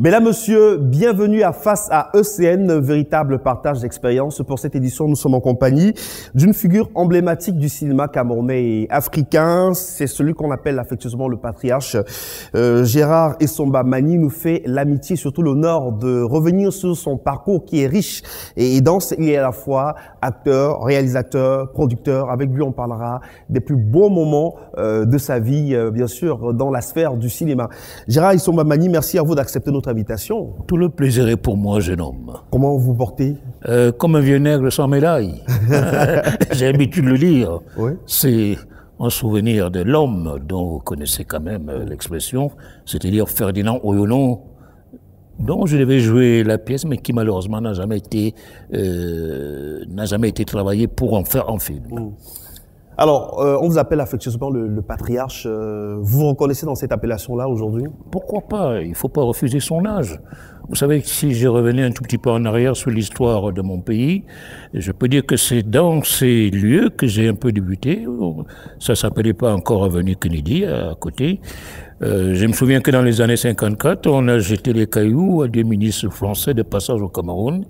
Mesdames, Messieurs, bienvenue à Face à ECN, véritable partage d'expérience. Pour cette édition, nous sommes en compagnie d'une figure emblématique du cinéma camerounais et africain. C'est celui qu'on appelle affectueusement le patriarche. Gérard Essomba Mani nous fait l'amitié, surtout l'honneur de revenir sur son parcours qui est riche et dense. Il est à la fois acteur, réalisateur, producteur. Avec lui, on parlera des plus beaux moments de sa vie, bien sûr, dans la sphère du cinéma. Gérard Essomba Mani, merci à vous d'accepter notre invitation. Tout le plaisir est pour moi, jeune homme. Comment vous portez? Comme un vieux nègre sans médaille. J'ai l'habitude de le dire. Oui. C'est un souvenir de l'homme dont vous connaissez quand même l'expression, c'est-à-dire Ferdinand Oyono, dont je devais jouer la pièce, mais qui malheureusement n'a jamais été travaillé pour en faire un film. Alors, on vous appelle affectueusement le patriarche. Vous vous reconnaissez dans cette appellation-là aujourd'hui? Pourquoi pas? Il ne faut pas refuser son âge. Vous savez que si je revenais un tout petit peu en arrière sur l'histoire de mon pays, je peux dire que c'est dans ces lieux que j'ai un peu débuté. Ça ne s'appelait pas encore Avenue Kennedy, à côté. Je me souviens que dans les années 54, on a jeté les cailloux à des ministres français de passage au Cameroun.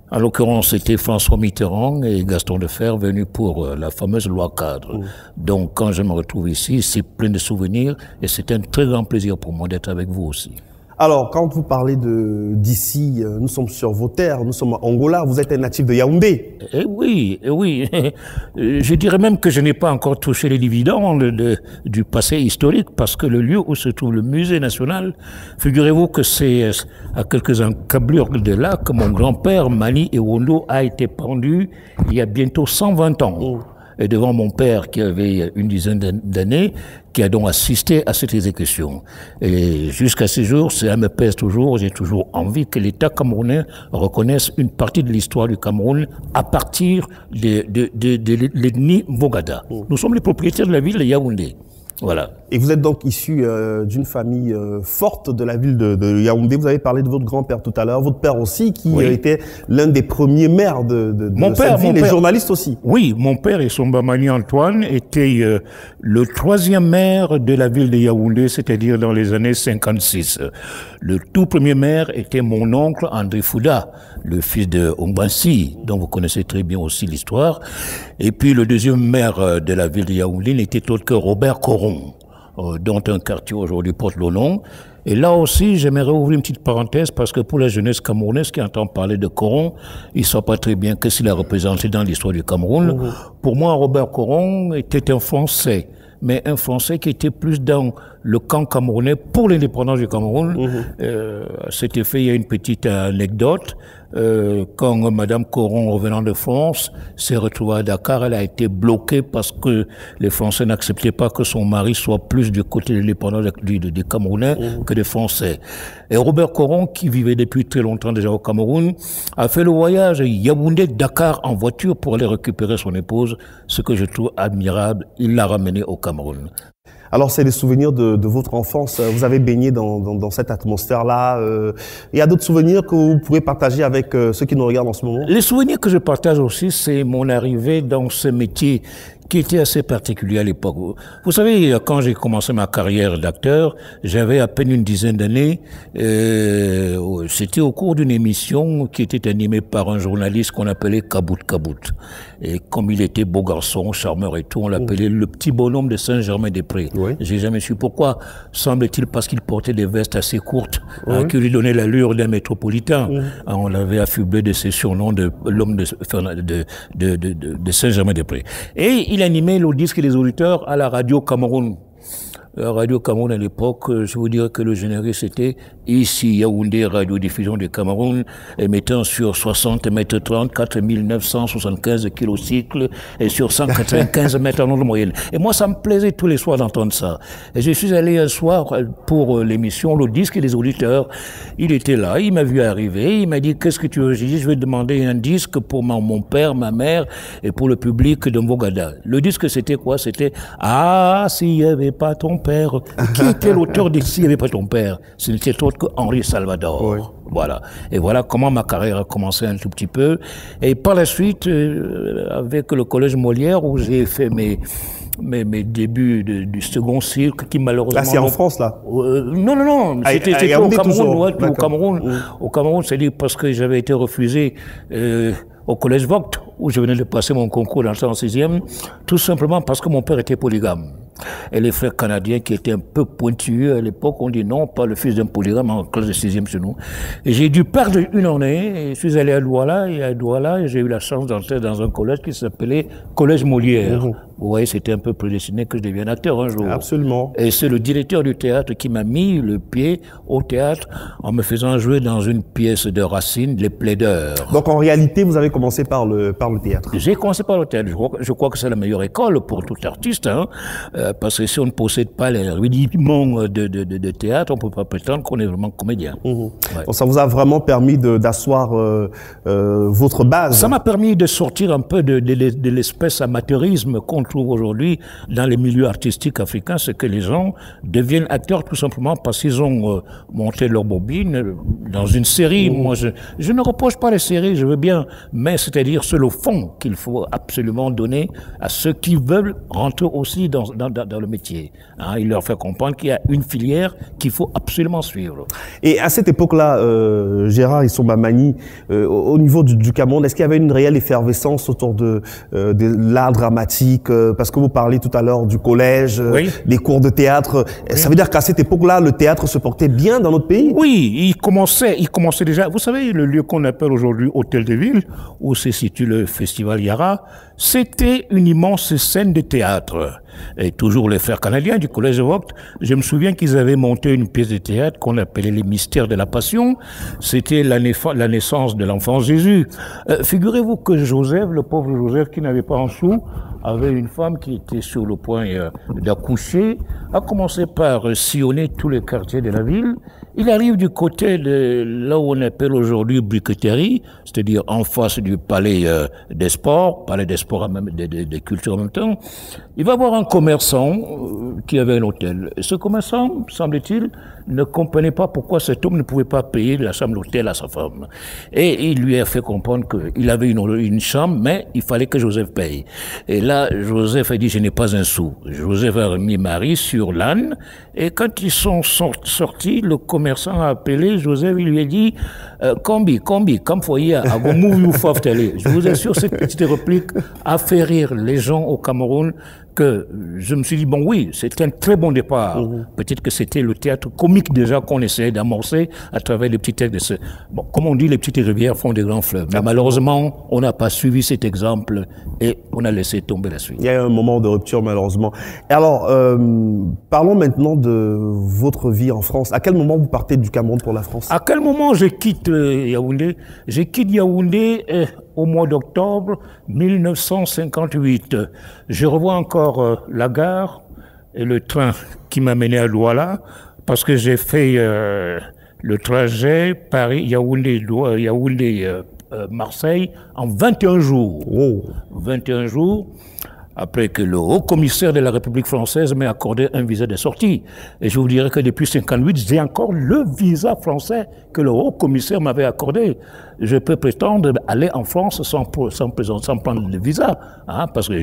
En l'occurrence, c'était François Mitterrand et Gaston Defferre venus pour la fameuse loi cadre. Donc, quand je me retrouve ici, c'est plein de souvenirs et c'est un très grand plaisir pour moi d'être avec vous aussi. Alors, quand vous parlez d'ici, nous sommes sur vos terres, nous sommes en Angola, vous êtes un natif de Yaoundé. Eh oui, eh oui. Je dirais même que je n'ai pas encore touché les dividendes du passé historique parce que le lieu où se trouve le musée national, figurez-vous que c'est à quelques encablures de là que mon grand-père, Mani Ewondo, a été pendu il y a bientôt 120 ans. Et devant mon père qui avait une dizaine d'années, qui a donc assisté à cette exécution. Et jusqu'à ce jour, ça me pèse toujours, j'ai toujours envie que l'État camerounais reconnaisse une partie de l'histoire du Cameroun à partir de l'ethnie Mbogada. Nous sommes les propriétaires de la ville de Yaoundé. Voilà. Et vous êtes donc issu d'une famille forte de la ville de Yaoundé. Vous avez parlé de votre grand-père tout à l'heure, votre père aussi, qui était l'un des premiers maires de cette ville, et journaliste aussi. Oui, mon père, Essomba Mani Antoine, était le 3e maire de la ville de Yaoundé, c'est-à-dire dans les années 56. Le tout premier maire était mon oncle André Fouda, le fils de Ombansi, dont vous connaissez très bien aussi l'histoire. Et puis le deuxième maire de la ville de Yaoundé n'était autre que Robert Coron, dont un quartier aujourd'hui porte le nom. Et là aussi, j'aimerais ouvrir une petite parenthèse parce que pour la jeunesse camerounaise qui entend parler de Coron, ils ne savent pas très bien qu'est-ce qu'il a représenté dans l'histoire du Cameroun. Pour moi, Robert Coron était un Français, mais un Français qui était plus dans le camp camerounais pour l'indépendance du Cameroun. À cet effet, il y a une petite anecdote. Quand Madame Coron, revenant de France, s'est retrouvée à Dakar, elle a été bloquée parce que les Français n'acceptaient pas que son mari soit plus du côté de l'indépendance des Camerounais que des Français. Et Robert Coron, qui vivait depuis très longtemps déjà au Cameroun, a fait le voyage Yaoundé-Dakar en voiture pour aller récupérer son épouse, ce que je trouve admirable. Il l'a ramenée au Cameroun. Alors, c'est des souvenirs de votre enfance. Vous avez baigné dans cette atmosphère-là. Il y a d'autres souvenirs que vous pourrez partager avec ceux qui nous regardent en ce moment? Les souvenirs que je partage aussi, c'est mon arrivée dans ce métier qui était assez particulier à l'époque. Vous savez, quand j'ai commencé ma carrière d'acteur, j'avais à peine une dizaine d'années. C'était au cours d'une émission qui était animée par un journaliste qu'on appelait Kabout Kabout. Et comme il était beau garçon, charmeur et tout, on l'appelait le petit bonhomme de Saint-Germain-des-Prés. J'ai jamais su pourquoi. Semble-t-il parce qu'il portait des vestes assez courtes, qui lui donnaient l'allure d'un métropolitain. On l'avait affublé de ces surnoms de l'homme de Saint-Germain-des-Prés. Et il animait le disque des auditeurs à la radio Cameroun. La radio Cameroun à l'époque, je vous dirais que le générique c'était ici Yaoundé, radiodiffusion du Cameroun, émettant sur 60 mètres 30, 4975 kilocycles et sur 195 mètres en onde moyenne. Et moi, ça me plaisait tous les soirs d'entendre ça. Et je suis allé un soir pour l'émission Le Disque des auditeurs. Il était là, il m'a vu arriver, il m'a dit qu'est-ce que tu veux? J'ai dit je vais demander un disque pour mon père, ma mère et pour le public de Mbogada. Le disque c'était quoi? C'était ah s'il n'y avait pas ton père. Qui était l'auteur de S'il n'y avait pas ton père? Ce n'était autre que Henri Salvador. Oui. Voilà. Et voilà comment ma carrière a commencé un tout petit peu. Et par la suite, avec le Collège Molière, où j'ai fait mes débuts du second cycle, qui malheureusement... Là, c'est en France, là? Non. C'était au Cameroun. Ouais, au Cameroun, c'est-à-dire parce que j'avais été refusé au Collège Vogt, où je venais de passer mon concours d'entrée en 6e, tout simplement parce que mon père était polygame. Et les frères canadiens qui étaient un peu pointilleux à l'époque ont dit non, pas le fils d'un polygame en classe de 6e chez nous. Et j'ai dû perdre une année, et je suis allé à Douala, et à Douala, j'ai eu la chance d'entrer dans un collège qui s'appelait Collège Molière. Vous voyez, c'était un peu prédestiné que je devienne acteur un jour. Absolument. Et c'est le directeur du théâtre qui m'a mis le pied au théâtre en me faisant jouer dans une pièce de Racine, Les Plaideurs. Donc en réalité, vous avez commencé par le théâtre. J'ai commencé par le théâtre. Je crois que c'est la meilleure école pour tout artiste, hein, parce que si on ne possède pas les rudiments de théâtre, on ne peut pas prétendre qu'on est vraiment comédien. Ouais. Donc ça vous a vraiment permis d'asseoir votre base. Ça m'a permis de sortir un peu de l'espèce amateurisme qu'on trouve aujourd'hui dans les milieux artistiques africains, c'est que les gens deviennent acteurs tout simplement parce qu'ils ont monté leur bobine dans une série. Moi, je ne reproche pas les séries, je veux bien, mais c'est-à-dire c'est le fond qu'il faut absolument donner à ceux qui veulent rentrer aussi dans le métier. Hein, il leur fait comprendre qu'il y a une filière qu'il faut absolument suivre. Et à cette époque-là, Gérard Issomba Mani, au niveau du Cameroun, est-ce qu'il y avait une réelle effervescence autour de l'art dramatique? Parce que vous parlez tout à l'heure du collège, des cours de théâtre. Ça veut dire qu'à cette époque-là, le théâtre se portait bien dans notre pays? Oui, il commençait déjà. Vous savez, le lieu qu'on appelle aujourd'hui Hôtel de Ville, où se situe le festival Yara, c'était une immense scène de théâtre. Et toujours les frères canadiens du Collège Vogt, je me souviens qu'ils avaient monté une pièce de théâtre qu'on appelait Les Mystères de la Passion. C'était la naissance de l'enfant Jésus. Figurez-vous que Joseph, le pauvre Joseph qui n'avait pas un sou, avait une femme qui était sur le point d'accoucher, a commencé par sillonner tous les quartiers de la ville. Il arrive du côté de là où on appelle aujourd'hui Briqueterie, c'est-à-dire en face du palais des sports, palais des sports, même des cultures en même temps. Il va voir un commerçant qui avait un hôtel. Et ce commerçant, semble-t-il, ne comprenait pas pourquoi cet homme ne pouvait pas payer la chambre d'hôtel à sa femme. Et il lui a fait comprendre qu'il avait une chambre, mais il fallait que Joseph paye. Et là, Joseph a dit, je n'ai pas un sou. Joseph a remis Marie sur l'âne, et quand ils sont sortis, le commerçant a appelé Joseph, il lui a dit, Kombi, comme foyer, à je vous assure, cette petite réplique a fait rire les gens au Cameroun, que je me suis dit, bon oui, c'était un très bon départ. Peut-être que c'était le théâtre comique déjà qu'on essayait d'amorcer à travers les petits textes. Bon, comme on dit, les petites rivières font des grands fleuves. Mais malheureusement, on n'a pas suivi cet exemple et on a laissé tomber la suite. Il y a eu un moment de rupture, malheureusement. Et alors, parlons maintenant de votre vie en France. À quel moment vous partez du Cameroun pour la France? À quel moment je quitte Yaoundé? Je quitte Yaoundé au mois d'octobre 1958. Je revois encore la gare et le train qui m'a mené à Douala, parce que j'ai fait le trajet Paris-Yaoundé-Marseille en 21 jours. 21 jours. Après que le haut-commissaire de la République française m'ait accordé un visa de sortie. Et je vous dirais que depuis 1958, j'ai encore le visa français que le haut-commissaire m'avait accordé. Je peux prétendre aller en France sans prendre le visa, hein, parce que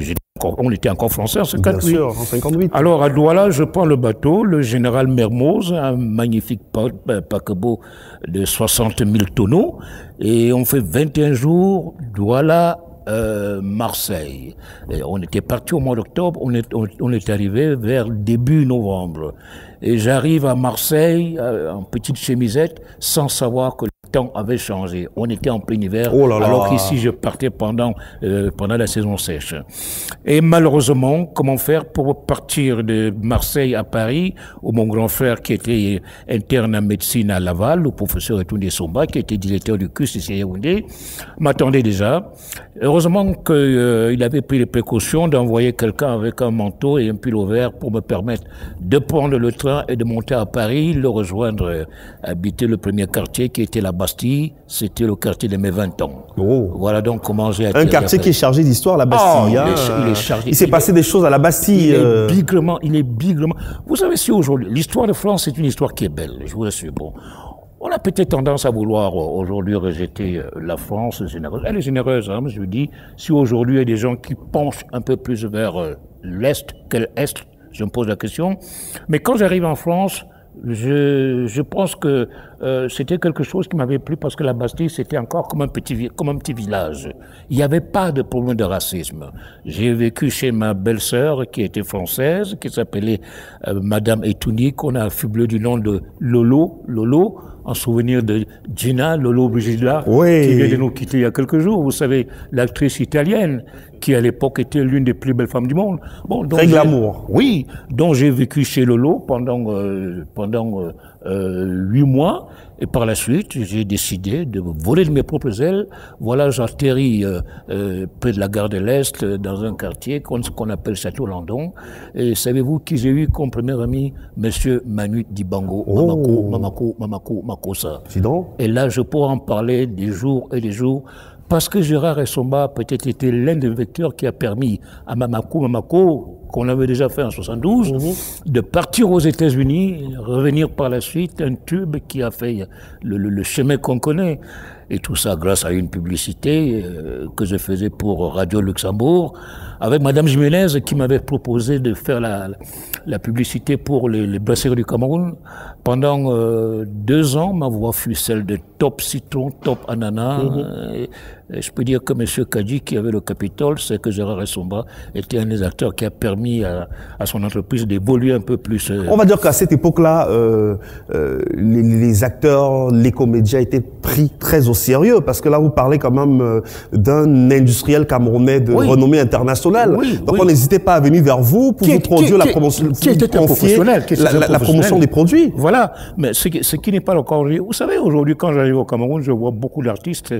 on était encore français en 1958. Bien sûr, en 1958. Alors à Douala, je prends le bateau, le général Mermoz, un magnifique paquebot de 60 000 tonneaux, et on fait 21 jours, Douala, Marseille. Et on était parti au mois d'octobre, on est arrivé vers début novembre. Et j'arrive à Marseille en petite chemisette sans savoir que le temps avait changé. On était en plein hiver, alors qu'ici je partais pendant la saison sèche. Et malheureusement, comment faire pour partir de Marseille à Paris, où mon grand frère qui était interne en médecine à Laval, le professeur Etoundé Somba, qui était directeur du CUS ici à Yaoundé, m'attendait déjà. Heureusement qu'il avait pris les précautions d'envoyer quelqu'un avec un manteau et un pull vert pour me permettre de prendre le train et de monter à Paris, le rejoindre, habiter le premier quartier qui était là-bas Bastille, c'était le quartier de mes 20 ans. Oh. Voilà donc comment j'ai Un quartier qui est chargé d'histoire, la Bastille. Il est chargé. Il s'est passé des choses à la Bastille. Il est bigrement. Vous savez, si aujourd'hui, l'histoire de France, c'est une histoire qui est belle, je vous assure. Bon. On a peut-être tendance à vouloir aujourd'hui rejeter la France généreuse. Elle est généreuse, hein, je vous dis. Si aujourd'hui il y a des gens qui penchent un peu plus vers l'Est que l'Est, je me pose la question. Mais quand j'arrive en France, je pense que c'était quelque chose qui m'avait plu parce que la Bastille, c'était encore comme un petit village. Il n'y avait pas de problème de racisme. J'ai vécu chez ma belle-sœur qui était française, qui s'appelait Madame Etouni, qu'on a affublé du nom de Lolo, en souvenir de Gina Lolo Brigida, oui, qui vient de nous quitter il y a quelques jours. Vous savez, l'actrice italienne, qui à l'époque était l'une des plus belles femmes du monde. Bon, très glamour. Oui, dont j'ai vécu chez Lolo pendant 8 mois. Et par la suite, j'ai décidé de voler de mes propres ailes. Voilà, j'atterris près de la gare de l'Est, dans un quartier qu'on appelle Château-Landon. Et savez-vous qui j'ai eu comme premier ami? Monsieur Manu Dibango, Mamako Makossa. Et là, je pourrais en parler des jours et des jours. Parce que Gérard Essomba peut-être été l'un des vecteurs qui a permis à Mamako, qu'on avait déjà fait en 72, de partir aux États-Unis, revenir par la suite, un tube qui a fait le chemin qu'on connaît. Et tout ça grâce à une publicité que je faisais pour Radio Luxembourg, avec Madame Jiménez qui m'avait proposé de faire la publicité pour les brasseries du Cameroun. Pendant 2 ans, ma voix fut celle de Top Citron, Top Ananas. Et je peux dire que M. Kadji, qui avait le Capitole, c'est que Gérard Essomba était un des acteurs qui a permis à son entreprise d'évoluer un peu plus. On va dire qu'à cette époque-là, les acteurs, les comédiens étaient pris très au sérieux, parce que là, vous parlez quand même d'un industriel camerounais de renommée internationale. Donc on n'hésitait pas à venir vers vous pour vous produire la promotion, la promotion des produits. Voilà, mais ce qui n'est pas encore... Vous savez, aujourd'hui, quand j'arrive au Cameroun, je vois beaucoup d'artistes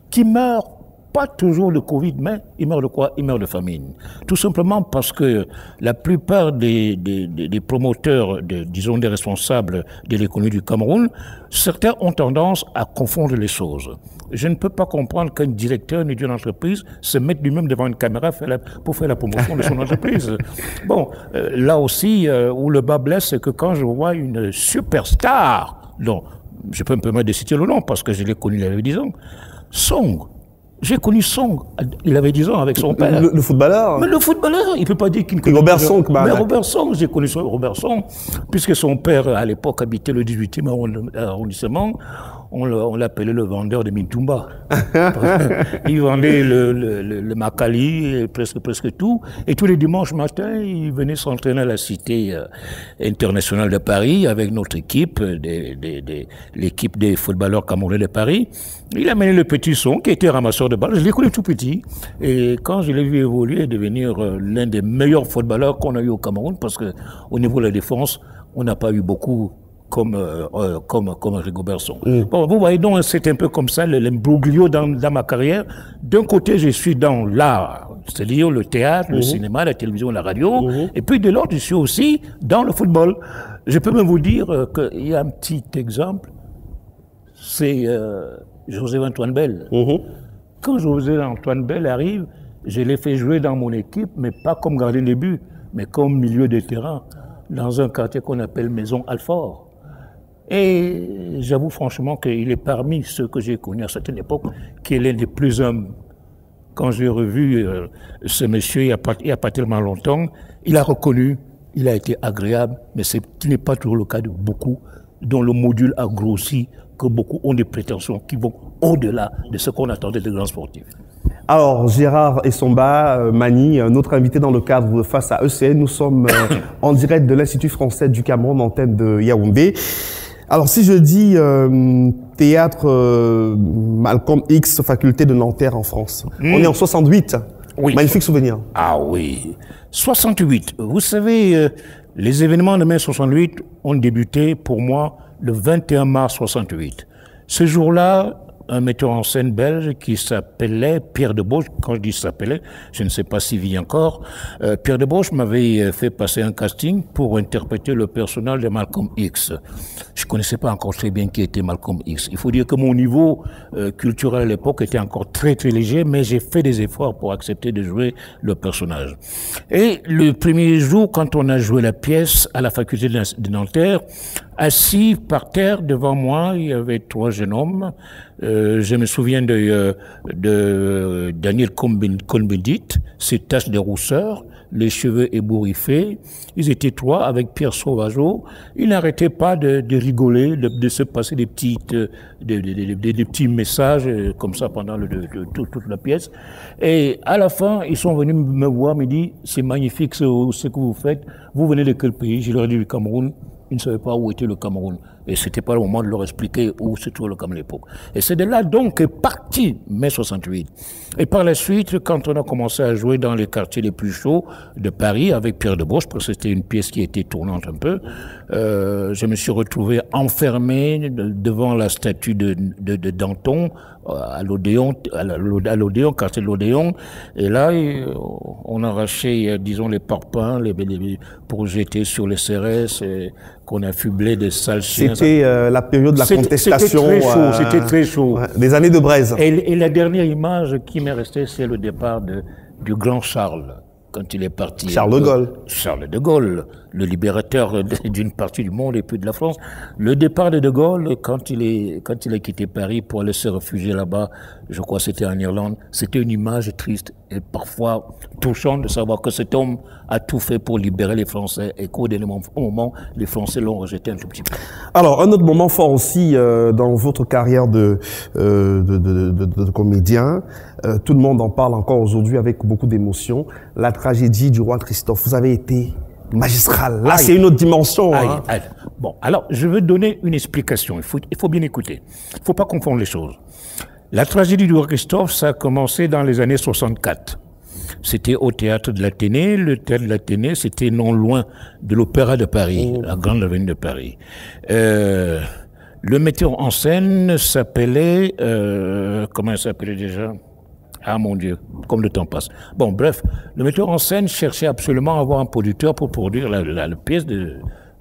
qui meurent, pas toujours de Covid, mais ils meurent de quoi? Ils meurent de famine. Tout simplement parce que la plupart des promoteurs, disons des responsables de l'économie du Cameroun, certains ont tendance à confondre les choses. Je ne peux pas comprendre qu'un directeur d'une entreprise se mette lui-même devant une caméra pour faire la promotion de son entreprise. Bon, là aussi, où le bas blesse, c'est que quand je vois une superstar, dont je peux me permettre de citer le nom parce que je l'ai connu il y avait 10 ans, Song. J'ai connu Song, il avait 10 ans avec son père. Le footballeur. Mais le footballeur, il ne peut pas dire qu'il ne connaît pas. Robert Song. Mais Robert Song, j'ai connu Robert Song, puisque son père, à l'époque, habitait le 18e arrondissement. On l'appelait le vendeur de Mintumba. Il vendait le Makali, presque tout. Et tous les dimanches matins, il venait s'entraîner à la Cité internationale de Paris avec notre équipe, l'équipe des footballeurs camerounais de Paris. Il a mené le petit Son qui était ramasseur de balles. Je l'ai connu tout petit. Et quand je l'ai vu évoluer et devenir l'un des meilleurs footballeurs qu'on a eu au Cameroun, parce qu'au niveau de la défense, on n'a pas eu beaucoup comme Rigobert Song. Bon, vous voyez, donc c'est un peu comme ça l'imbroglio dans ma carrière. D'un côté, je suis dans l'art, c'est-à-dire le théâtre, le cinéma, la télévision, la radio. Et puis de l'autre, je suis aussi dans le football. Je peux même vous dire qu'il y a un petit exemple, c'est José-Antoine Bell. Quand José-Antoine Bell arrive, je l'ai fait jouer dans mon équipe, mais pas comme gardien de but, mais comme milieu de terrain, dans un quartier qu'on appelle Maison Alfort. Et j'avoue franchement qu'il est parmi ceux que j'ai connus à cette époque, qui est l'un des plus humbles. Quand j'ai revu ce monsieur il n'y a pas tellement longtemps, il a reconnu, il a été agréable, mais ce n'est pas toujours le cas de beaucoup, dont le module a grossi, que beaucoup ont des prétentions qui vont au-delà de ce qu'on attendait des grands sportifs. Alors, Gérard Essomba, Mani, notre invité dans le cadre de Face à ECN, nous sommes en direct de l'Institut français du Cameroun, antenne de Yaoundé. Alors, si je dis théâtre Malcolm X, faculté de Nanterre en France, on est en 68. Oui. Magnifique souvenir. Ah oui, 68. Vous savez, les événements de mai 68 ont débuté pour moi le 21 mars 68. Ce jour-là, un metteur en scène belge qui s'appelait Pierre Debauche. Quand je dis s'appelait, je ne sais pas s'il vit encore. Pierre Debauche m'avait fait passer un casting pour interpréter le personnage de Malcolm X. Je connaissais pas encore très bien qui était Malcolm X. Il faut dire que mon niveau culturel à l'époque était encore très très léger, mais j'ai fait des efforts pour accepter de jouer le personnage. Et le premier jour, quand on a joué la pièce à la faculté de Nanterre, assis par terre devant moi, il y avait 3 jeunes hommes. Je me souviens de Daniel Cohn-Bendit, ses taches de rousseur, les cheveux ébouriffés. Ils étaient 3 avec Pierre Sauvageau. Ils n'arrêtaient pas de rigoler, de se passer des petits messages comme ça pendant toute la pièce. Et à la fin, ils sont venus me voir, me dire « C'est magnifique ce que vous faites. Vous venez de quel pays ?» Je leur ai dit « Du Cameroun ». Ils ne savaient pas où était le Cameroun. Et c'était pas le moment de leur expliquer où se trouvait le Cameroun à l'époque. Et c'est de là donc qu'est parti mai 68. Et par la suite, quand on a commencé à jouer dans les quartiers les plus chauds de Paris avec Pierre Debauche, parce que c'était une pièce qui était tournante un peu, je me suis retrouvé enfermé devant la statue de Danton, à l'Odéon, quartier de l'Odéon. Et là, on arrachait, disons, les parpaings, pour jeter sur les CRS, qu'on affublait de sales chiens. C'était la période de la contestation. C'était très chaud, c'était très chaud. Des années de braise. Et la dernière image qui m'est restée, c'est le départ du grand Charles, quand il est parti. Charles de Gaulle. Charles de Gaulle, le libérateur d'une partie du monde et puis de la France. Le départ de Gaulle, quand il a quitté Paris pour aller se réfugier là-bas, je crois que c'était en Irlande, c'était une image triste et parfois touchante de savoir que cet homme a tout fait pour libérer les Français et qu'au dernier moment, les Français l'ont rejeté un tout petit peu. Alors, un autre moment fort aussi dans votre carrière de comédien, tout le monde en parle encore aujourd'hui avec beaucoup d'émotion, la tragédie du roi Christophe. Vous avez été magistral. Là, c'est une autre dimension. Hein. Bon, alors, je veux donner une explication. Il faut bien écouter. Il ne faut pas confondre les choses. La tragédie du roi Christophe, ça a commencé dans les années 64. C'était au théâtre de l'Athénée. Le théâtre de l'Athénée, c'était non loin de l'Opéra de Paris, la grande avenue de Paris. Le metteur en scène s'appelait... comment il s'appelait déjà ? Ah mon Dieu, comme le temps passe. Bon, bref, le metteur en scène cherchait absolument à avoir un producteur pour produire la pièce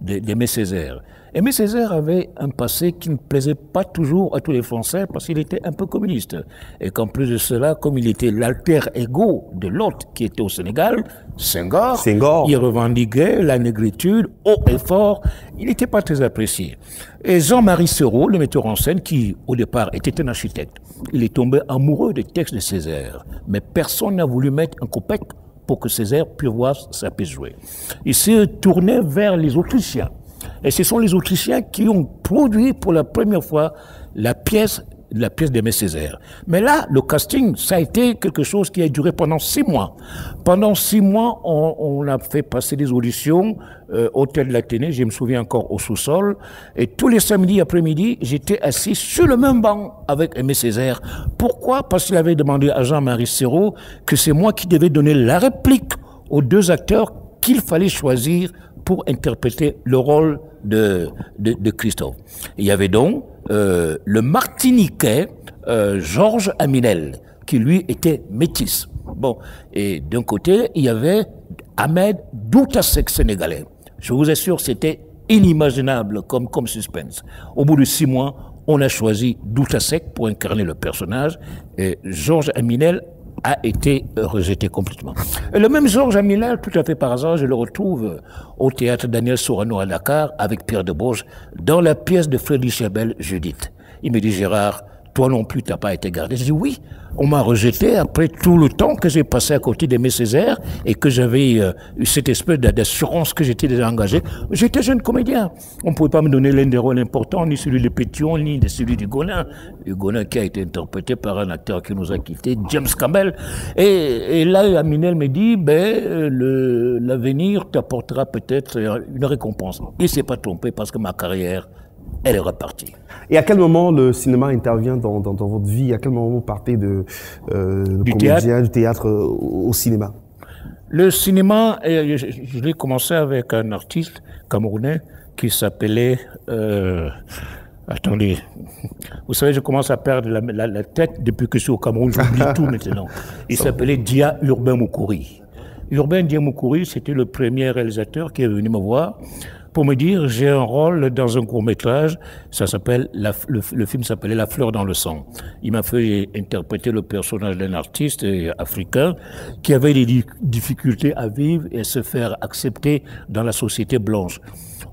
d'Aimé Césaire. Aimé Césaire avait un passé qui ne plaisait pas toujours à tous les Français parce qu'il était un peu communiste. Et qu'en plus de cela, comme il était l'alter ego de l'autre qui était au Sénégal, Senghor, il revendiquait la négritude haut et fort. Il n'était pas très apprécié. Et Jean-Marie Serrault, le metteur en scène, qui au départ était un architecte, il est tombé amoureux des textes de Césaire. Mais personne n'a voulu mettre un copec pour que Césaire puisse voir sa pièce jouer. Il s'est tourné vers les Autrichiens. Et ce sont les Autrichiens qui ont produit pour la première fois la pièce d'Aimé Césaire. Mais là, le casting, ça a été quelque chose qui a duré pendant 6 mois. Pendant 6 mois, on a fait passer des auditions au Théâtre de l'Athénée, je me souviens encore au sous-sol. Et tous les samedis après-midi, j'étais assis sur le même banc avec Aimé Césaire. Pourquoi? Parce qu'il avait demandé à Jean-Marie Serrault que c'est moi qui devais donner la réplique aux 2 acteurs qu'il fallait choisir pour interpréter le rôle de Christophe. Il y avait donc le Martiniquais Georges Aminel, qui lui était métis. Bon, et d'un côté, il y avait Ahmed Doutasek sénégalais. Je vous assure, c'était inimaginable comme suspense. Au bout de 6 mois, on a choisi Doutasek pour incarner le personnage et Georges Aminel a été rejeté complètement. Et le même Georges Aminel, tout à fait par hasard, je le retrouve au théâtre Daniel Sorano à Dakar avec Pierre Debauche dans la pièce de Frédéric Chabel, Judith. Il me dit, Gérard, toi non plus, tu n'as pas été gardé. Je dis oui, on m'a rejeté après tout le temps que j'ai passé à côté d'Aimé Césaire et que j'avais eu cette espèce d'assurance que j'étais déjà engagé. J'étais jeune comédien. On ne pouvait pas me donner l'un des rôles importants, ni celui de Pétion, ni celui du Gonin. Le Gonin qui a été interprété par un acteur qui nous a quittés, James Campbell. Et là, Aminel me dit, l'avenir t'apportera peut-être une récompense. Il ne s'est pas trompé parce que ma carrière, elle est repartie. Et à quel moment le cinéma intervient dans votre vie? À quel moment vous partez du théâtre au cinéma? Le cinéma, je l'ai commencé avec un artiste camerounais qui s'appelait Attendez, vous savez, je commence à perdre la tête depuis que je suis au Cameroun, j'oublie tout maintenant. Il s'appelait Dia Urbain Moukouri. Urbain Dia Moukouri, c'était le premier réalisateur qui est venu me voir pour me dire j'ai un rôle dans un court-métrage, ça s'appelle le film s'appelait La fleur dans le sang. Il m'a fait interpréter le personnage d'un artiste africain qui avait des difficultés à vivre et se faire accepter dans la société blanche.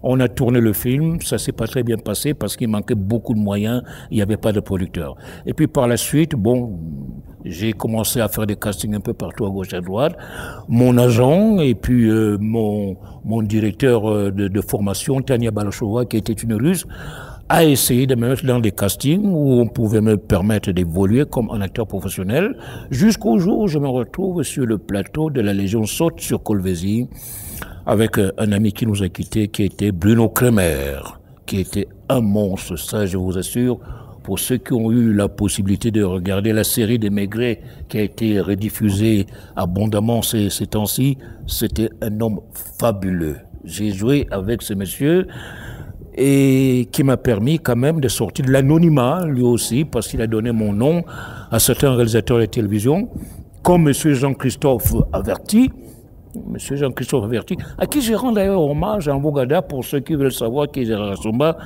On a tourné le film, ça s'est pas très bien passé parce qu'il manquait beaucoup de moyens, il n'y avait pas de producteur. Et puis par la suite, bon, j'ai commencé à faire des castings un peu partout à gauche à droite. Mon agent et puis mon directeur de formation, Tania Balachova, qui était une Russe, a essayé de me mettre dans des castings où on pouvait me permettre d'évoluer comme un acteur professionnel, jusqu'au jour où je me retrouve sur le plateau de la Légion Saute sur Colvézi, avec un ami qui nous a quittés, qui était Bruno Kremer, qui était un monstre, ça je vous assure. Pour ceux qui ont eu la possibilité de regarder la série des Maigret qui a été rediffusée abondamment ces temps-ci, c'était un homme fabuleux. J'ai joué avec ce monsieur et qui m'a permis quand même de sortir de l'anonymat, lui aussi, parce qu'il a donné mon nom à certains réalisateurs de télévision, comme monsieur Jean-Christophe Averti, Monsieur Jean-Christophe Averti, à qui je rends d'ailleurs hommage en Bougada pour ceux qui veulent savoir qui est Gérard Assomba.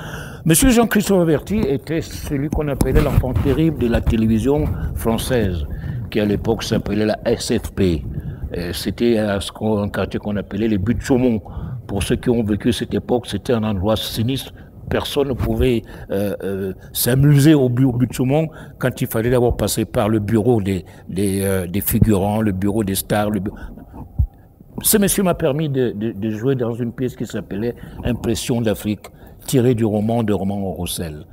Monsieur Jean-Christophe Averti était celui qu'on appelait l'enfant terrible de la télévision française, qui à l'époque s'appelait la SFP. C'était un quartier qu'on appelait les buts de Chaumont. Pour ceux qui ont vécu cette époque, c'était un endroit sinistre. Personne ne pouvait s'amuser au but de Chaumont quand il fallait d'abord passer par le bureau des figurants, le bureau des stars. Ce monsieur m'a permis de jouer dans une pièce qui s'appelait Impression d'Afrique, tirée du roman de Roman Roussel.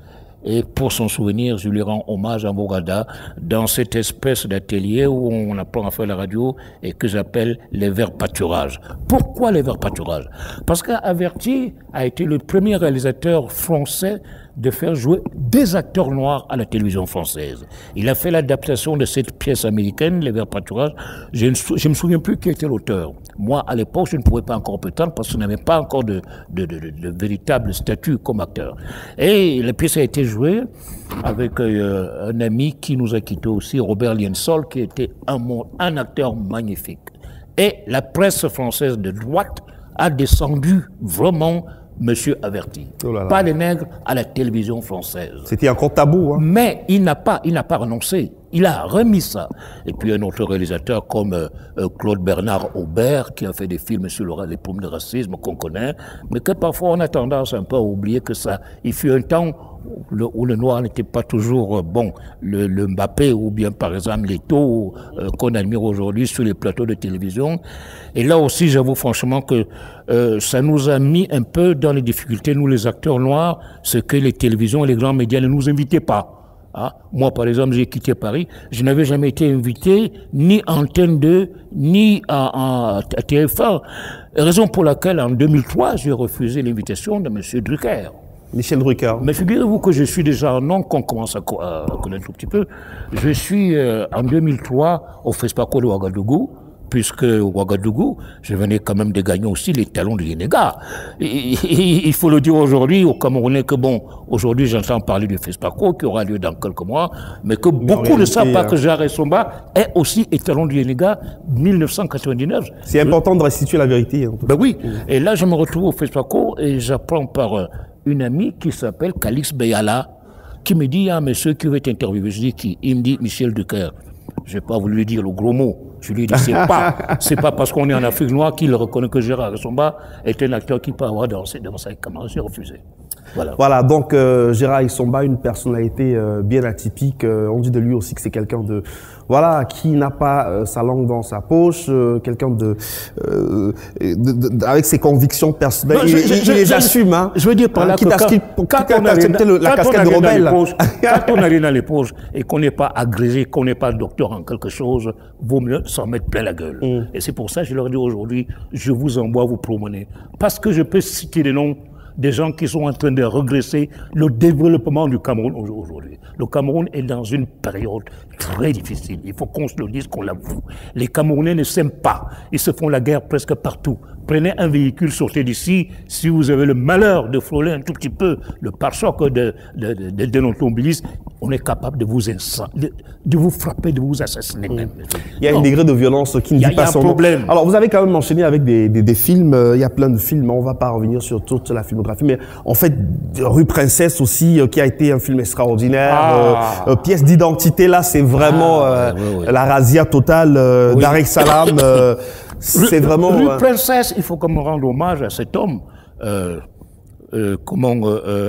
Et pour son souvenir, je lui rends hommage à Bougada dans cette espèce d'atelier où on apprend à faire la radio et que j'appelle les verts pâturages. Pourquoi les verts pâturages? Parce qu'Averti a été le premier réalisateur français de faire jouer des acteurs noirs à la télévision française. Il a fait l'adaptation de cette pièce américaine, Les Verts pâturages. Je ne me souviens plus qui était l'auteur. Moi, à l'époque, je ne pouvais pas encore prétendre parce que je n'avais pas encore de véritable statut comme acteur. Et la pièce a été jouée avec un ami qui nous a quittés aussi, Robert Liensol, qui était un acteur magnifique. Et la presse française de droite a descendu vraiment Monsieur Averti. Oh là là. Pas les nègres à la télévision française. C'était encore tabou, hein. Mais il n'a pas renoncé. Il a remis ça. Et puis un autre réalisateur comme Claude Bernard Aubert, qui a fait des films sur les problèmes de racisme qu'on connaît, mais que parfois on a tendance un peu à oublier que ça, il fut un temps où le noir n'était pas toujours bon. Le Mbappé ou bien par exemple l'Eto'o qu'on admire aujourd'hui sur les plateaux de télévision. Et là aussi, j'avoue franchement que ça nous a mis un peu dans les difficultés, nous les acteurs noirs, ce que les télévisions et les grands médias ne nous invitaient pas. Ah, moi, par exemple, j'ai quitté Paris. Je n'avais jamais été invité ni à Antenne 2, ni à TF1. Raison pour laquelle, en 2003, j'ai refusé l'invitation de M. Drucker. Michel Drucker. Mais figurez-vous que je suis déjà un nom qu'on commence à connaître un tout petit peu. Je suis, en 2003, au FESPACO de Ouagadougou, puisque Ouagadougou, je venais quand même de gagner aussi les talons de Yenega. Il faut le dire aujourd'hui aux Camerounais que bon, aujourd'hui j'entends parler du FESPACO qui aura lieu dans quelques mois, mais que beaucoup ne savent pas que Gérard Assomba est aussi étalon de Yenega 1999. C'est important de restituer la vérité. En tout cas. Ben oui, et là je me retrouve au FESPACO et j'apprends par une amie qui s'appelle Calix Beyala, qui me dit, ah monsieur qui veut t'interviewer. Je dis qui? Il me dit Michel Drucker. Je n'ai pas voulu lui dire le gros mot. Je lui ai dit, c'est pas parce qu'on est en Afrique noire qu'il reconnaît que Gérard Assomba est un acteur qui peut avoir dansé devant sa caméra. J'ai refusé. Voilà, donc Gérard Assomba, une personnalité bien atypique. On dit de lui aussi que c'est quelqu'un de, voilà, qui n'a pas sa langue dans sa poche, quelqu'un avec ses convictions personnelles. Il les assume, hein. Je veux dire par là que quand on arrive dans les poches et qu'on n'est pas agrégé, qu'on n'est pas docteur en quelque chose, vaut mieux s'en mettre plein la gueule. Et c'est pour ça que je leur dis aujourd'hui, je vous envoie vous promener. Parce que je peux citer des noms des gens qui sont en train de regresser le développement du Cameroun aujourd'hui. Le Cameroun est dans une période très difficile. Il faut qu'on se le dise, qu'on l'avoue. Les Camerounais ne s'aiment pas. Ils se font la guerre presque partout. prenez un véhicule, sortez d'ici. Si vous avez le malheur de frôler un tout petit peu le pare-choc d'un automobiliste, on est capable de vous frapper, de vous assassiner même. Il y a un degré de violence qui ne dit pas son nom. Alors, vous avez quand même enchaîné avec des films. Il y a plein de films. On ne va pas revenir sur toute la filmographie. Mais en fait, Rue Princesse aussi, qui a été un film extraordinaire. Pièce d'identité, là, c'est vraiment la razzia totale Dar es Salaam. C'est vraiment... Rue Princesse, il faut qu'on me rende hommage à cet homme.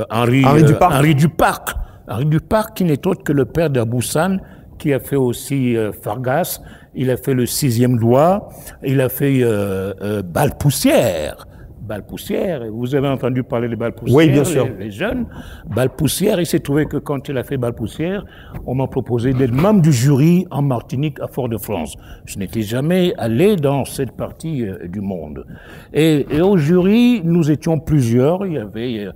Henri Duparc. Henri Duparc, qui n'est autre que le père d'Aboussane, qui a fait aussi Fargas, il a fait Le Sixième Doigt, il a fait Balle Poussière. Balle Poussière, vous avez entendu parler de Balle Poussière, oui, bien sûr. Les jeunes. Balle Poussière, il s'est trouvé que quand il a fait Balle Poussière, on m'a proposé d'être membre du jury en Martinique à Fort-de-France. Je n'étais jamais allé dans cette partie du monde. Et au jury, nous étions plusieurs. Il y avait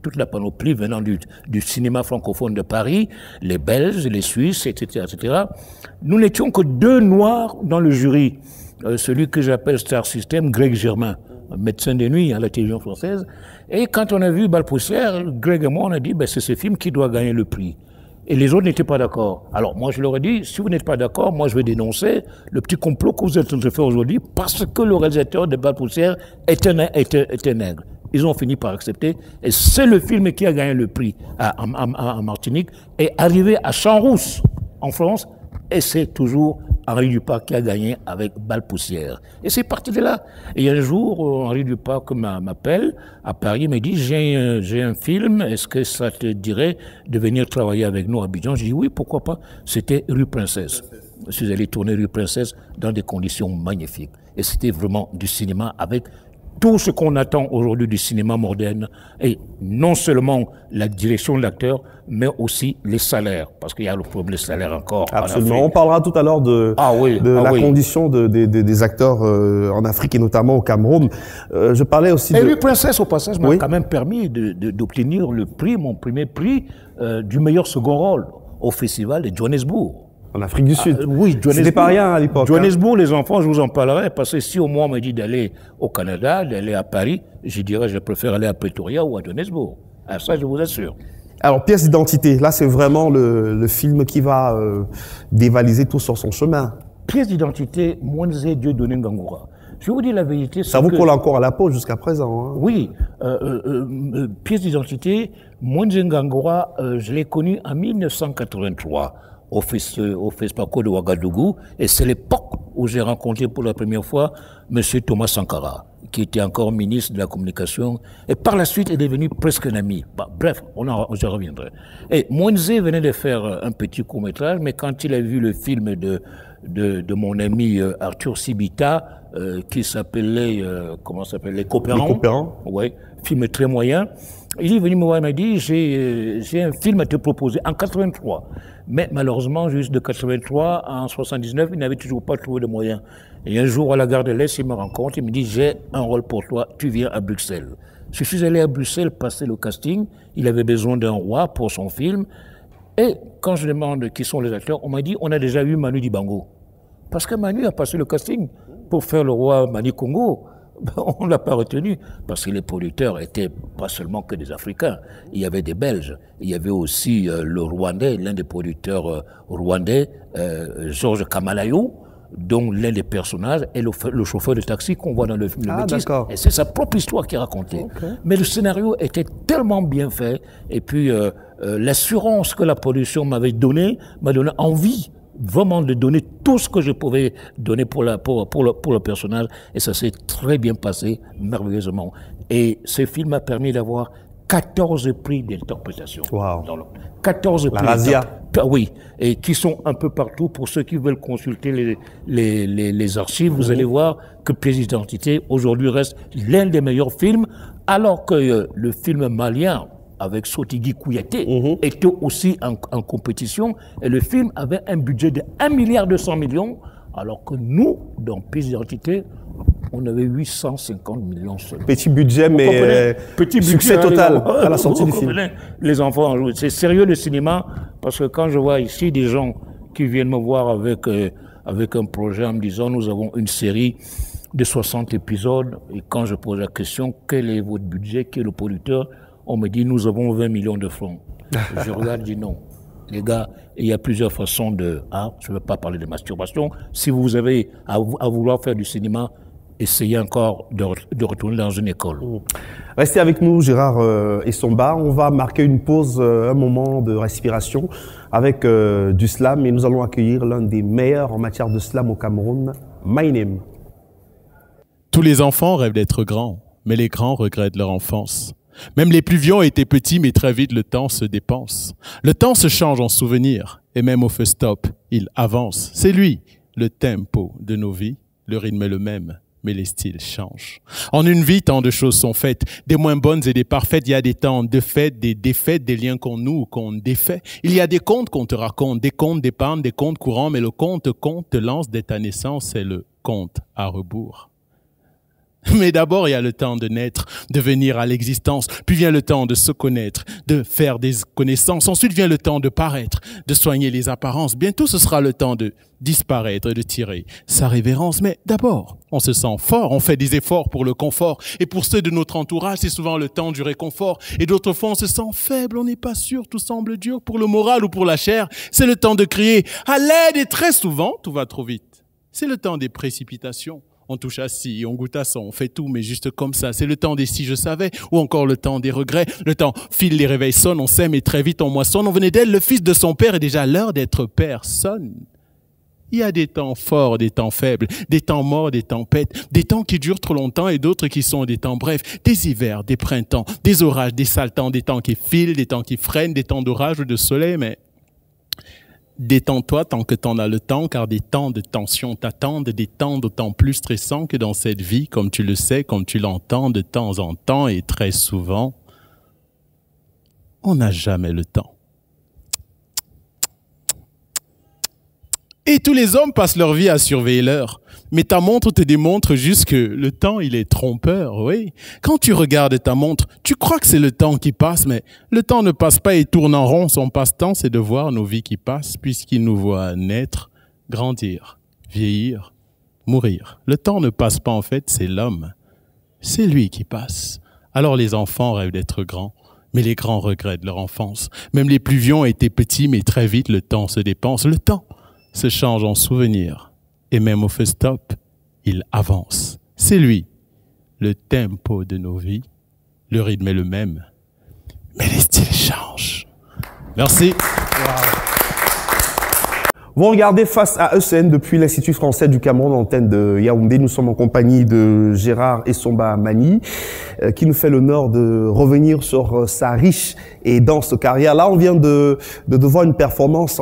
toute la panoplie venant du cinéma francophone de Paris, les Belges, les Suisses, etc., etc. Nous n'étions que 2 Noirs dans le jury. Celui que j'appelle Star System, Greg Germain, médecin de nuit à la télévision française. Et quand on a vu Balle Poussière, Greg et moi, on a dit, c'est ce film qui doit gagner le prix. Et les autres n'étaient pas d'accord. Alors moi, je leur ai dit, si vous n'êtes pas d'accord, moi, je vais dénoncer le petit complot que vous êtes en train de faire aujourd'hui parce que le réalisateur de Balle Poussière était nègre. Ils ont fini par accepter. Et c'est le film qui a gagné le prix en Martinique et arrivé à Champs-Rousse, en France. Et c'est toujours Henri Duparc qui a gagné avec Balle Poussière. Et c'est parti de là. Et un jour, Henri Duparc m'appelle à Paris, me dit, j'ai un film, est-ce que ça te dirait de venir travailler avec nous à Abidjan? Je dis oui, pourquoi pas. C'était Rue Princesse. Je suis allé tourner Rue Princesse dans des conditions magnifiques. Et c'était vraiment du cinéma avec tout ce qu'on attend aujourd'hui du cinéma moderne, et non seulement la direction de l'acteur, mais aussi les salaires, parce qu'il y a le problème des salaires encore. Absolument. On parlera tout à l'heure de la condition des acteurs en Afrique et notamment au Cameroun. Je parlais aussi Rue Princesse, au passage, m'a quand même permis d'obtenir le prix, mon premier prix du meilleur second rôle au festival de Johannesburg. En Afrique du Sud. Oui, Johannesburg. C'était pas rien à l'époque. Johannesburg, les enfants, je vous en parlerai, parce que si au moins on me dit d'aller au Canada, d'aller à Paris, je dirais je préfère aller à Pretoria ou à Johannesburg. Ah, ça, je vous assure. Alors, Pièce d'identité, là, c'est vraiment le film qui va dévaliser tout sur son chemin. Pièce d'identité, Mwenze Dieudonné Ngangura. Je vous dis la vérité. Ça vous colle encore à la peau jusqu'à présent. Hein. Oui. Pièce d'identité, Mwenze Ngangura, je l'ai connu en 1983. Au FESPACO de Ouagadougou, et c'est l'époque où j'ai rencontré pour la première fois M. Thomas Sankara, qui était encore ministre de la Communication, et par la suite est devenu presque un ami. Bah, bref, je reviendrai. Et Mwenze venait de faire un petit court-métrage, mais quand il a vu le film de mon ami Arthur Sibita, qui s'appelait, comment s'appelle, Les Coopérants. Les Coopérants. Oui, film très moyen. Il est venu me voir et m'a dit, j'ai un film à te proposer en 83. Mais malheureusement, juste de 83 en 79, il n'avait toujours pas trouvé de moyens. Et un jour, à la gare de l'Est, il me rencontre, il me dit, j'ai un rôle pour toi, tu viens à Bruxelles. Je suis allé à Bruxelles passer le casting, il avait besoin d'un roi pour son film. Et quand je demande qui sont les acteurs, on m'a dit, on a déjà vu Manu Dibango. Parce que Manu a passé le casting pour faire le roi Mani Congo. On ne l'a pas retenu, parce que les producteurs étaient pas seulement que des Africains. Il y avait des Belges, il y avait aussi le Rwandais, l'un des producteurs rwandais, Georges Kamalayou, dont l'un des personnages est le chauffeur de taxi qu'on voit dans le film Métis. Et c'est sa propre histoire qui est racontée. Okay. Mais le scénario était tellement bien fait, et puis l'assurance que la production m'avait donnée m'a donné envie vraiment de donner tout ce que je pouvais donner pour le personnage, et ça s'est très bien passé, merveilleusement. Et ce film m'a permis d'avoir 14 prix d'interprétation. Wow. 14 prix. La razzia. Oui, et qui sont un peu partout. Pour ceux qui veulent consulter les archives, vous allez voir que Pièce d'identité, aujourd'hui, reste l'un des meilleurs films, alors que le film malien, avec Sotigui Kouyaté, était aussi en compétition, et le film avait un budget de 1,2 milliard, alors que nous, dans Pièce d'identité, on avait 850 millions seulement. Petit budget, mais petit succès total à la sortie du film. Les enfants en jouent. C'est sérieux le cinéma, parce que quand je vois ici des gens qui viennent me voir avec un projet en me disant, nous avons une série de 60 épisodes. Et quand je pose la question, quel est votre budget, qui est le producteur, on me dit, nous avons 20 millions de francs. Je regarde, je dis non. Les gars, il y a plusieurs façons de... je ne veux pas parler de masturbation. Si vous avez à vouloir faire du cinéma, essayez encore de retourner dans une école. Restez avec nous, Gérard Essomba. On va marquer une pause, un moment de respiration avec du slam. Et nous allons accueillir l'un des meilleurs en matière de slam au Cameroun, Maïnem. Tous les enfants rêvent d'être grands, mais les grands regrettent leur enfance. Même les plus vieux étaient petits, mais très vite le temps se dépense. Le temps se change en souvenirs, et même au feu stop, il avance. C'est lui, le tempo de nos vies. Le rythme est le même, mais les styles changent. En une vie, tant de choses sont faites, des moins bonnes et des parfaites. Il y a des temps de fêtes, des défaites, des liens qu'on noue ou qu'on défait. Il y a des contes qu'on te raconte, des comptes d'épargne, des comptes courants, mais le compte te lance dès ta naissance, c'est le compte à rebours. Mais d'abord, il y a le temps de naître, de venir à l'existence. Puis vient le temps de se connaître, de faire des connaissances. Ensuite vient le temps de paraître, de soigner les apparences. Bientôt, ce sera le temps de disparaître, de tirer sa révérence. Mais d'abord, on se sent fort, on fait des efforts pour le confort. Et pour ceux de notre entourage, c'est souvent le temps du réconfort. Et d'autres fois, on se sent faible, on n'est pas sûr, tout semble dur pour le moral ou pour la chair. C'est le temps de crier à l'aide et très souvent, tout va trop vite. C'est le temps des précipitations. On touche à ci, on goûte à ça, on fait tout, mais juste comme ça. C'est le temps des si je savais, ou encore le temps des regrets. Le temps file, les réveils sonnent, on s'aime et très vite on moissonne. On venait d'elle, le fils de son père, et déjà l'heure d'être personne. Il y a des temps forts, des temps faibles, des temps morts, des tempêtes, des temps qui durent trop longtemps et d'autres qui sont des temps brefs. Des hivers, des printemps, des orages, des sales temps, des temps qui filent, des temps qui freinent, des temps d'orage ou de soleil, mais... Détends-toi tant que t'en as le temps, car des temps de tension t'attendent, des temps d'autant plus stressants que dans cette vie, comme tu le sais, comme tu l'entends de temps en temps et très souvent, on n'a jamais le temps. Et tous les hommes passent leur vie à surveiller l'heure. Mais ta montre te démontre juste que le temps, il est trompeur, oui. Quand tu regardes ta montre, tu crois que c'est le temps qui passe, mais le temps ne passe pas et tourne en rond. Son passe-temps, c'est de voir nos vies qui passent, puisqu'il nous voit naître, grandir, vieillir, mourir. Le temps ne passe pas en fait, c'est l'homme. C'est lui qui passe. Alors les enfants rêvent d'être grands, mais les grands regrettent leur enfance. Même les plus vieux étaient petits, mais très vite le temps se dépense. Le temps se change en souvenirs. Et même au feu stop, il avance. C'est lui, le tempo de nos vies. Le rythme est le même, mais les styles changent. Merci. Vous regardez Face à ECN depuis l'Institut français du Cameroun, antenne de Yaoundé. Nous sommes en compagnie de Gérard Essomba Mani, qui nous fait l'honneur de revenir sur sa riche et dense carrière. Là, on vient de voir une performance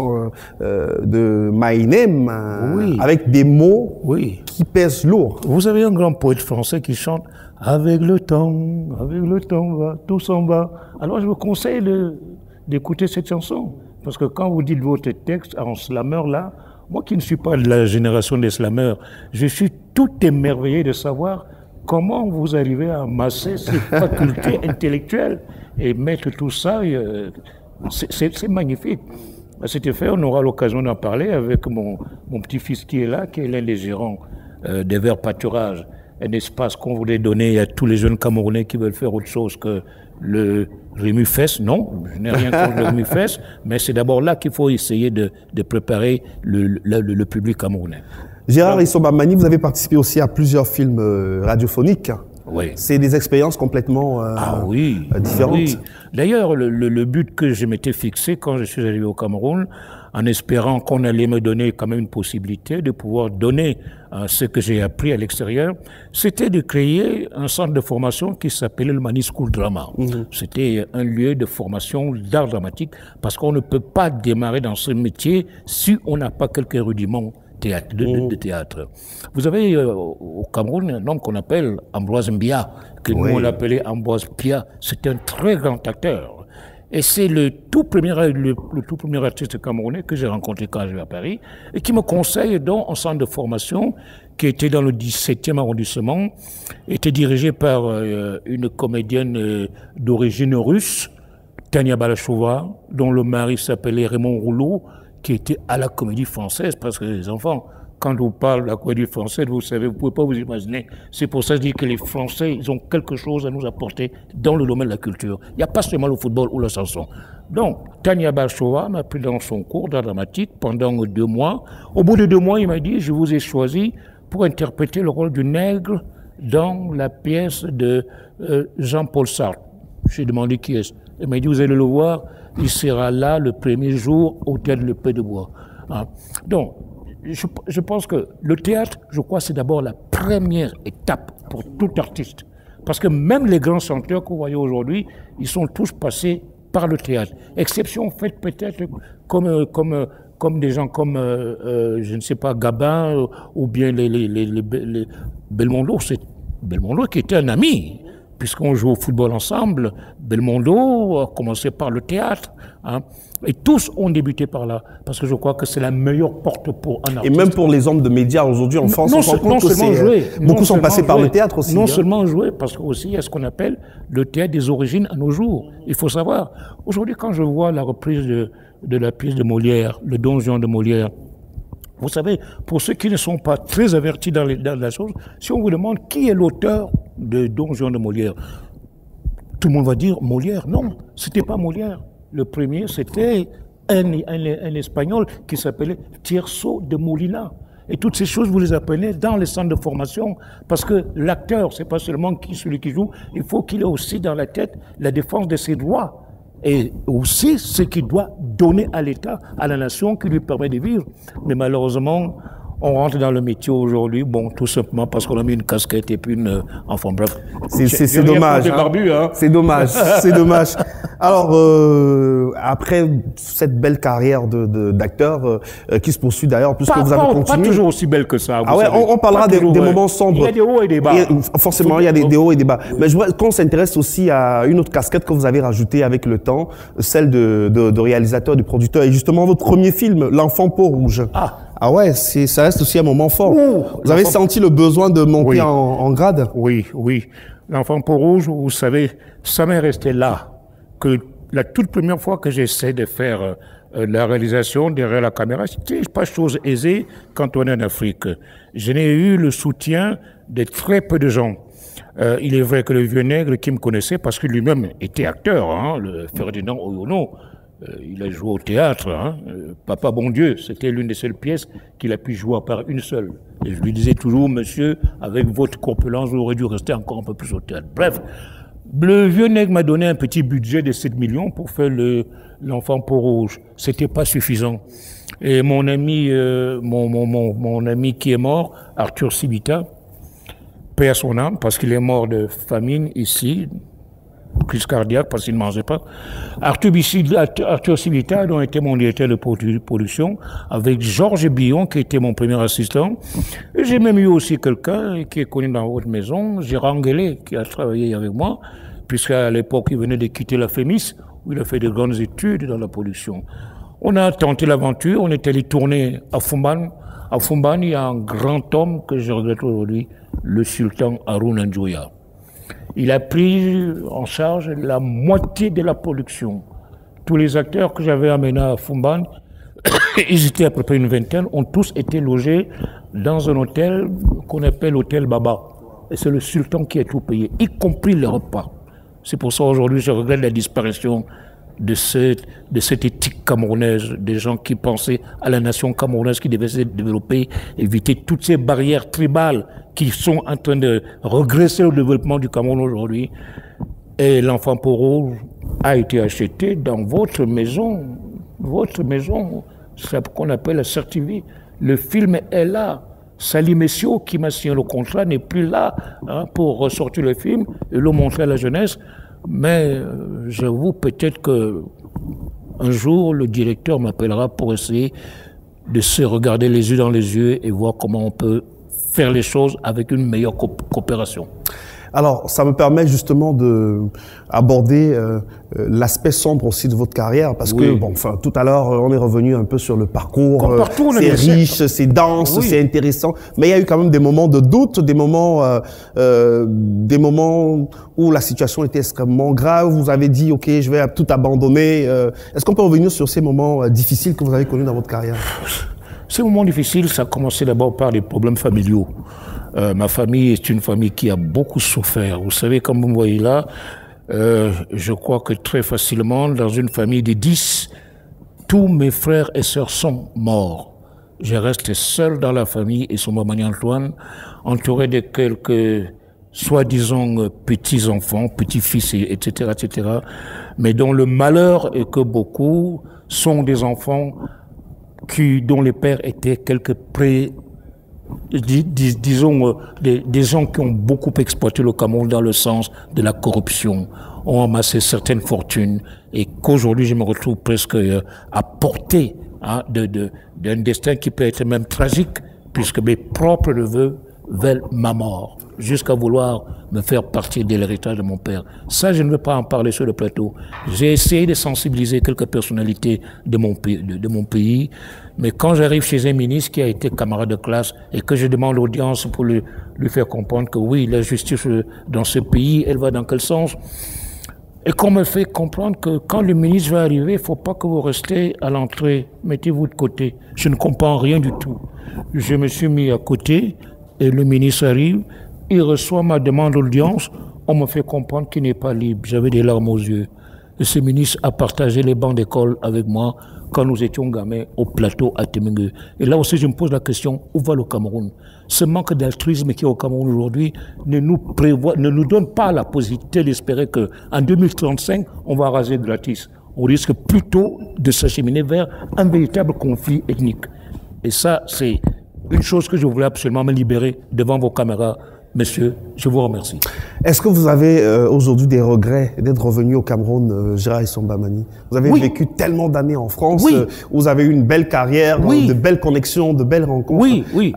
de Maïnem, oui, avec des mots, oui, qui pèsent lourd. Vous avez un grand poète français qui chante « Avec le temps va, tout s'en va ». Alors je vous conseille d'écouter cette chanson. Parce que quand vous dites votre texte en slammer là, moi qui ne suis pas de la génération des slammers, je suis tout émerveillé de savoir comment vous arrivez à amasser ces facultés intellectuelles et mettre tout ça, c'est magnifique. À cet effet, on aura l'occasion d'en parler avec mon petit-fils qui est là, qui est l'un des gérants des Verts Pâturages, un espace qu'on voulait donner à tous les jeunes Camerounais qui veulent faire autre chose que le Remue-Fesse. Non, je n'ai rien contre le Remue-Fesse, mais c'est d'abord là qu'il faut essayer de préparer le public camerounais. Gérard Essomba Mani, vous avez participé aussi à plusieurs films radiophoniques. Oui. C'est des expériences complètement différentes. Oui. D'ailleurs, le but que je m'étais fixé quand je suis arrivé au Cameroun, en espérant qu'on allait me donner quand même une possibilité de pouvoir donner ce que j'ai appris à l'extérieur, c'était de créer un centre de formation qui s'appelait le Mani School Drama. C'était un lieu de formation d'art dramatique parce qu'on ne peut pas démarrer dans ce métier si on n'a pas quelques rudiments de théâtre. Vous avez au Cameroun un homme qu'on appelle Ambroise Mbia, que nous on l'appelait Ambroise Pia. C'est un très grand acteur. Et c'est le tout premier artiste camerounais que j'ai rencontré quand je vais à Paris et qui me conseille donc un centre de formation qui était dans le 17e arrondissement, était dirigé par une comédienne d'origine russe, Tania Balachova, dont le mari s'appelait Raymond Rouleau, qui était à la Comédie Française, parce que les enfants, quand on parle de la comédie française, vous savez, vous ne pouvez pas vous imaginer. C'est pour ça que je dis que les Français, ils ont quelque chose à nous apporter dans le domaine de la culture. Il n'y a pas seulement le football ou la chanson. Donc, Tania Balchova m'a pris dans son cours d'art dramatique pendant 2 mois. Au bout de 2 mois, il m'a dit, je vous ai choisi pour interpréter le rôle du nègre dans la pièce de Jean-Paul Sartre. J'ai demandé qui est-ce. Il m'a dit, vous allez le voir, il sera là le premier jour au théâtre Le Pet de Bois. Hein. Donc, je pense que le théâtre, je crois, c'est d'abord la première étape pour tout artiste. Parce que même les grands chanteurs que vous voyez aujourd'hui, ils sont tous passés par le théâtre. Exception faite peut-être comme des gens comme, je ne sais pas, Gabin ou bien les Belmondo. C'est Belmondo qui était un ami, puisqu'on joue au football ensemble. Belmondo a commencé par le théâtre. Hein, et tous ont débuté par là, parce que je crois que c'est la meilleure porte pour un artiste. Et même pour les hommes de médias aujourd'hui en France, on se rend compte que beaucoup sont passés par le théâtre aussi. Non seulement jouer, parce qu'aussi il y a ce qu'on appelle le théâtre des origines à nos jours. Il faut savoir, aujourd'hui quand je vois la reprise de la pièce de Molière, le Don Juan de Molière, vous savez, pour ceux qui ne sont pas très avertis dans la chose, si on vous demande qui est l'auteur de Don Juan de Molière, tout le monde va dire Molière. Non, c'était pas Molière. Le premier, c'était un Espagnol qui s'appelait Tirso de Molina. Et toutes ces choses, vous les apprenez dans les centres de formation, parce que l'acteur, c'est pas seulement celui qui joue, il faut qu'il ait aussi dans la tête la défense de ses droits. Et aussi ce qu'il doit donner à l'État, à la nation, qui lui permet de vivre. Mais malheureusement, on rentre dans le métier aujourd'hui, bon, tout simplement parce qu'on a mis une casquette et puis enfin bref. C'est dommage. Hein. C'est dommage, c'est dommage. Alors, après cette belle carrière d'acteur qui se poursuit d'ailleurs, puisque vous avez continué. Pas toujours aussi belle que ça. Ah ouais, on parlera des moments sombres. Il y a des hauts et des bas. Forcément, il y a des hauts et des bas. Mais je vois qu'on s'intéresse aussi à une autre casquette que vous avez rajoutée avec le temps, celle de réalisateur, de producteur. Et justement, votre premier film, L'Enfant Peau Rouge. Ah ouais, ça reste aussi un moment fort. Vous avez senti le besoin de monter en grade? Oui, oui. L'Enfant Peau Rouge, vous savez, ça m'est resté là. Que la toute première fois que j'essaie de faire la réalisation derrière la caméra, c'était pas chose aisée quand on est en Afrique. Je n'ai eu le soutien de très peu de gens. Il est vrai que le vieux nègre qui me connaissait, parce que lui-même était acteur, hein, le Ferdinand Oyono, il a joué au théâtre, hein. Papa bon Dieu, c'était l'une des seules pièces qu'il a pu jouer à part une seule. Et je lui disais toujours, monsieur, avec votre corpulence, vous aurez dû rester encore un peu plus au théâtre. Bref, le vieux nègre m'a donné un petit budget de 7 millions pour faire L'Enfant Peau Rouge. C'était pas suffisant. Et mon ami, mon ami qui est mort, Arthur Sibita, paix à son âme, parce qu'il est mort de famine ici, crise cardiaque parce qu'il ne mangeait pas. Arthur Sibita, dont était mon directeur de production, avec Georges Billon, qui était mon premier assistant. Et j'ai même eu aussi quelqu'un qui est connu dans votre maison, Gérard Nguélé, qui a travaillé avec moi, puisqu'à l'époque, il venait de quitter la FEMIS, où il a fait de grandes études dans la production. On a tenté l'aventure, on est allé tourner à Fumban. À Fumban, il y a un grand homme que je regrette aujourd'hui, le sultan Haroun Njoya. Il a pris en charge la moitié de la production. Tous les acteurs que j'avais amenés à Fumban, ils étaient à peu près une vingtaine, ont tous été logés dans un hôtel qu'on appelle l'hôtel Baba. Et c'est le sultan qui a tout payé, y compris les repas. C'est pour ça aujourd'hui je regrette la disparition de cette éthique camerounaise, des gens qui pensaient à la nation camerounaise qui devait se développer, éviter toutes ces barrières tribales qui sont en train de regresser le développement du Cameroun aujourd'hui. Et L'Enfant Peau Rouge a été acheté dans votre maison, c'est ce qu'on appelle la Certivie. Le film est là. Sali Messio, qui m'a signé le contrat, n'est plus là pour ressortir le film et le montrer à la jeunesse. Mais j'avoue peut-être que un jour le directeur m'appellera pour essayer de se regarder les yeux dans les yeux et voir comment on peut faire les choses avec une meilleure coopération. Alors, ça me permet justement de aborder l'aspect sombre aussi de votre carrière, parce que, bon, enfin, tout à l'heure, on est revenu un peu sur le parcours. C'est riche, c'est dense, c'est intéressant, mais il y a eu quand même des moments de doute, des moments où la situation était extrêmement grave. Vous avez dit, ok, je vais tout abandonner. Est-ce qu'on peut revenir sur ces moments difficiles que vous avez connus dans votre carrière? Ces moments difficiles, ça a commencé d'abord par des problèmes familiaux. Ma famille est une famille qui a beaucoup souffert. Vous savez, comme vous me voyez là, je crois que très facilement, dans une famille de 10, tous mes frères et sœurs sont morts. Je reste seul dans la famille, et Somba Mani Antoine, entouré de quelques soi-disant petits-enfants, petits-fils, etc., etc., mais dont le malheur est que beaucoup sont des enfants dont les pères étaient disons, des gens qui ont beaucoup exploité le Cameroun dans le sens de la corruption, ont amassé certaines fortunes, et qu'aujourd'hui je me retrouve presque à portée d'un destin qui peut être même tragique, puisque mes propres neveux veulent ma mort, jusqu'à vouloir me faire partir de l'héritage de mon père. Ça, je ne veux pas en parler sur le plateau. J'ai essayé de sensibiliser quelques personnalités de mon pays, mais quand j'arrive chez un ministre qui a été camarade de classe et que je demande l'audience pour lui faire comprendre que oui, la justice dans ce pays, elle va dans quel sens, et qu'on me fait comprendre que quand le ministre va arriver, il ne faut pas que vous restez à l'entrée, mettez-vous de côté. Je ne comprends rien du tout. Je me suis mis à côté, et le ministre arrive, il reçoit ma demande d'audience, on me fait comprendre qu'il n'est pas libre. J'avais des larmes aux yeux. Et ce ministre a partagé les bancs d'école avec moi quand nous étions gamins au plateau à Temengue. Et là aussi, je me pose la question, où va le Cameroun? Ce manque d'altruisme qui est au Cameroun aujourd'hui ne nous donne pas la possibilité d'espérer qu'en 2035, on va raser gratis. On risque plutôt de s'acheminer vers un véritable conflit ethnique. Et ça, c'est une chose que je voulais absolument me libérer devant vos caméras. Monsieur, je vous remercie. Est-ce que vous avez aujourd'hui des regrets d'être revenu au Cameroun, Gérard Somba Mani? Vous avez vécu tellement d'années en France, vous avez eu une belle carrière, de belles connexions, de belles rencontres.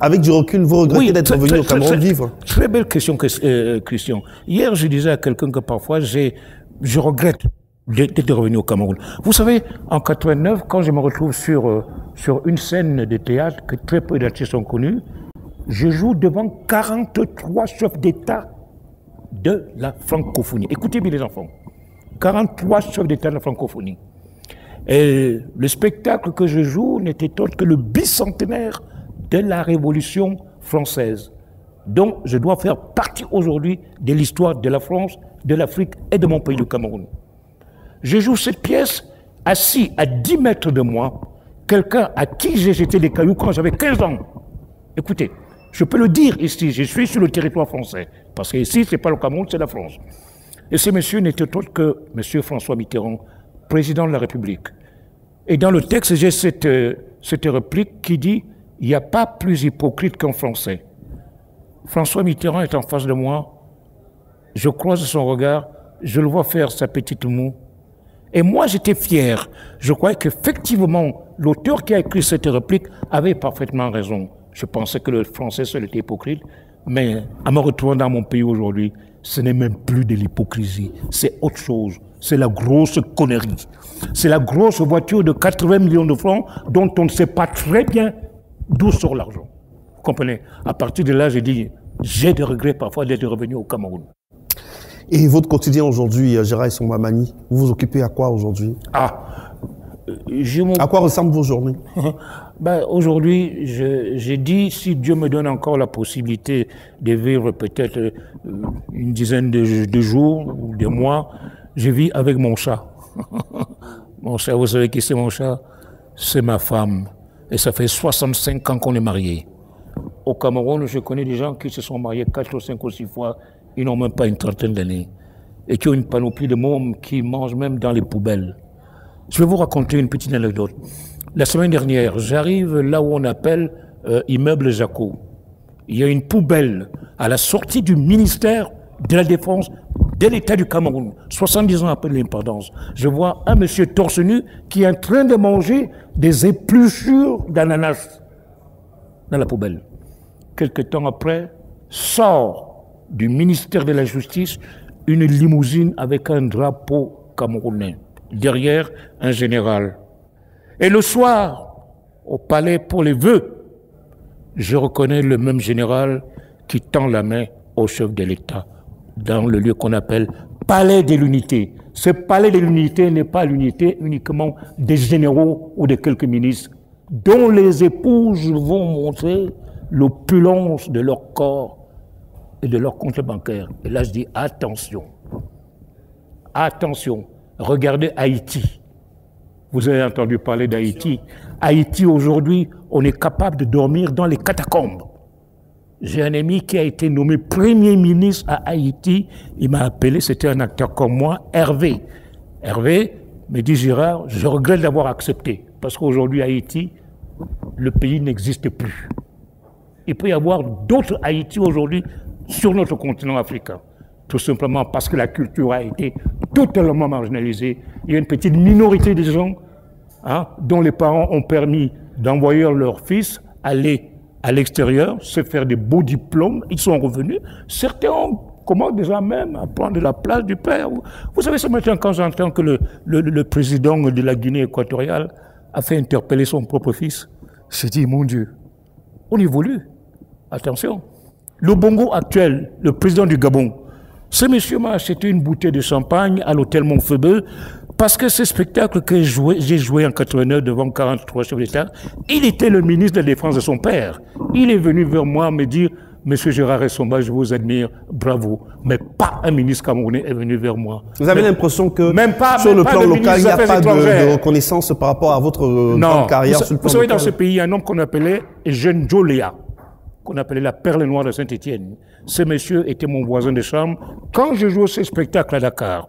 Avec du recul, vous regrettez d'être revenu au Cameroun vivre? Très belle question, Christian. Hier, je disais à quelqu'un que parfois, je regrette d'être revenu au Cameroun. Vous savez, en 89, quand je me retrouve sur une scène de théâtre que très peu d'artistes ont connue, je joue devant 43 chefs d'État de la francophonie. Écoutez bien les enfants, 43 chefs d'État de la francophonie. Et le spectacle que je joue n'était autre que le bicentenaire de la Révolution française, dont je dois faire partie aujourd'hui de l'histoire de la France, de l'Afrique et de mon pays, du Cameroun. Je joue cette pièce assis à 10 mètres de moi, quelqu'un à qui j'ai jeté des cailloux quand j'avais 15 ans. Écoutez, je peux le dire ici, je suis sur le territoire français, parce que ici, ce n'est pas le Cameroun, c'est la France. Et ce monsieur n'était autre que monsieur François Mitterrand, président de la République. Et dans le texte, j'ai cette réplique qui dit « Il n'y a pas plus hypocrite qu'un Français ». François Mitterrand est en face de moi, je croise son regard, je le vois faire sa petite moue. Et moi, j'étais fier. Je croyais qu'effectivement, l'auteur qui a écrit cette réplique avait parfaitement raison. Je pensais que le français seul était hypocrite, mais en me retrouvant dans mon pays aujourd'hui, ce n'est même plus de l'hypocrisie, c'est autre chose. C'est la grosse connerie. C'est la grosse voiture de 80 millions de francs dont on ne sait pas très bien d'où sort l'argent. Vous comprenez? À partir de là, j'ai dit, j'ai des regrets parfois d'être revenu au Cameroun. Et votre quotidien aujourd'hui, Gérard Somba Mani, vous vous occupez à quoi aujourd'hui? À quoi ressemblent vos journées? Aujourd'hui, j'ai dit, si Dieu me donne encore la possibilité de vivre peut-être une dizaine de jours ou de mois, je vis avec mon chat. Mon chat, vous savez qui c'est mon chat? C'est ma femme. Et ça fait 65 ans qu'on est mariés. Au Cameroun, je connais des gens qui se sont mariés 4 ou 5 ou 6 fois, ils n'ont même pas une trentaine d'années. Et qui ont une panoplie de mômes qui mangent même dans les poubelles. Je vais vous raconter une petite anecdote. La semaine dernière, j'arrive là où on appelle immeuble Jaco. Il y a une poubelle à la sortie du ministère de la Défense de l'État du Cameroun, 70 ans après l'indépendance. Je vois un monsieur torse nu qui est en train de manger des épluchures d'ananas dans la poubelle. Quelque temps après, sort du ministère de la Justice une limousine avec un drapeau camerounais. Derrière, un général. Et le soir, au palais pour les vœux, je reconnais le même général qui tend la main au chef de l'État dans le lieu qu'on appelle Palais de l'Unité. Ce Palais de l'Unité n'est pas l'unité uniquement des généraux ou de quelques ministres dont les épouses vont montrer l'opulence de leur corps et de leur compte bancaire. Et là, je dis attention. Attention. Regardez Haïti. Vous avez entendu parler d'Haïti. Haïti, aujourd'hui, on est capable de dormir dans les catacombes. J'ai un ami qui a été nommé Premier ministre à Haïti. Il m'a appelé, c'était un acteur comme moi, Hervé. Hervé me dit, Gérard, je regrette d'avoir accepté. Parce qu'aujourd'hui, Haïti, le pays n'existe plus. Il peut y avoir d'autres Haïti aujourd'hui sur notre continent africain. Tout simplement parce que la culture a été totalement marginalisée. Il y a une petite minorité de gens dont les parents ont permis d'envoyer leurs fils aller à l'extérieur, se faire des beaux diplômes. Ils sont revenus. Certains commencent déjà même à prendre la place du père. Vous savez, ce matin, quand j'entends que le président de la Guinée équatoriale a fait interpeller son propre fils, je dis, mon Dieu, on évolue. Attention. Le Bongo actuel, le président du Gabon, ce monsieur m'a acheté une bouteille de champagne à l'hôtel Montfebeux parce que ce spectacle que j'ai joué en 89 devant 43 chefs d'État, il était le ministre de la Défense de son père. Il est venu vers moi me dire, Monsieur Gérard Essomba, je vous admire, bravo. Mais pas un ministre camerounais est venu vers moi. Vous avez l'impression que sur le plan local, il n'y a pas de reconnaissance par rapport à votre grande carrière sur le plan local? Vous savez, dans ce pays, il y a un homme qu'on appelait Jeune Joléa, qu'on appelait la perle noire de Saint-Étienne. Ce monsieur était mon voisin de chambre. Quand je jouais ce spectacle à Dakar,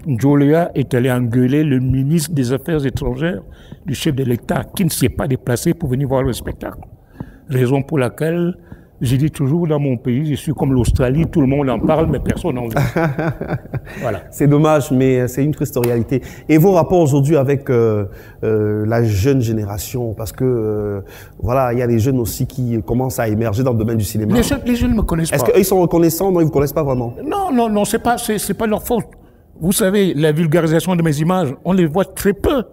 Joléa est allé engueuler le ministre des Affaires étrangères du chef de l'État qui ne s'est pas déplacé pour venir voir le spectacle. Raison pour laquelle j'ai dit toujours dans mon pays, je suis comme l'Australie, tout le monde en parle, mais personne n'en veut. Voilà. C'est dommage, mais c'est une triste réalité. Et vos rapports aujourd'hui avec la jeune génération, parce que voilà, il y a des jeunes aussi qui commencent à émerger dans le domaine du cinéma. Les jeunes ne me connaissent pas. Est-ce qu'ils sont reconnaissants? Non, ils ne vous connaissent pas vraiment. Non, c'est pas leur faute. Vous savez, la vulgarisation de mes images, on les voit très peu.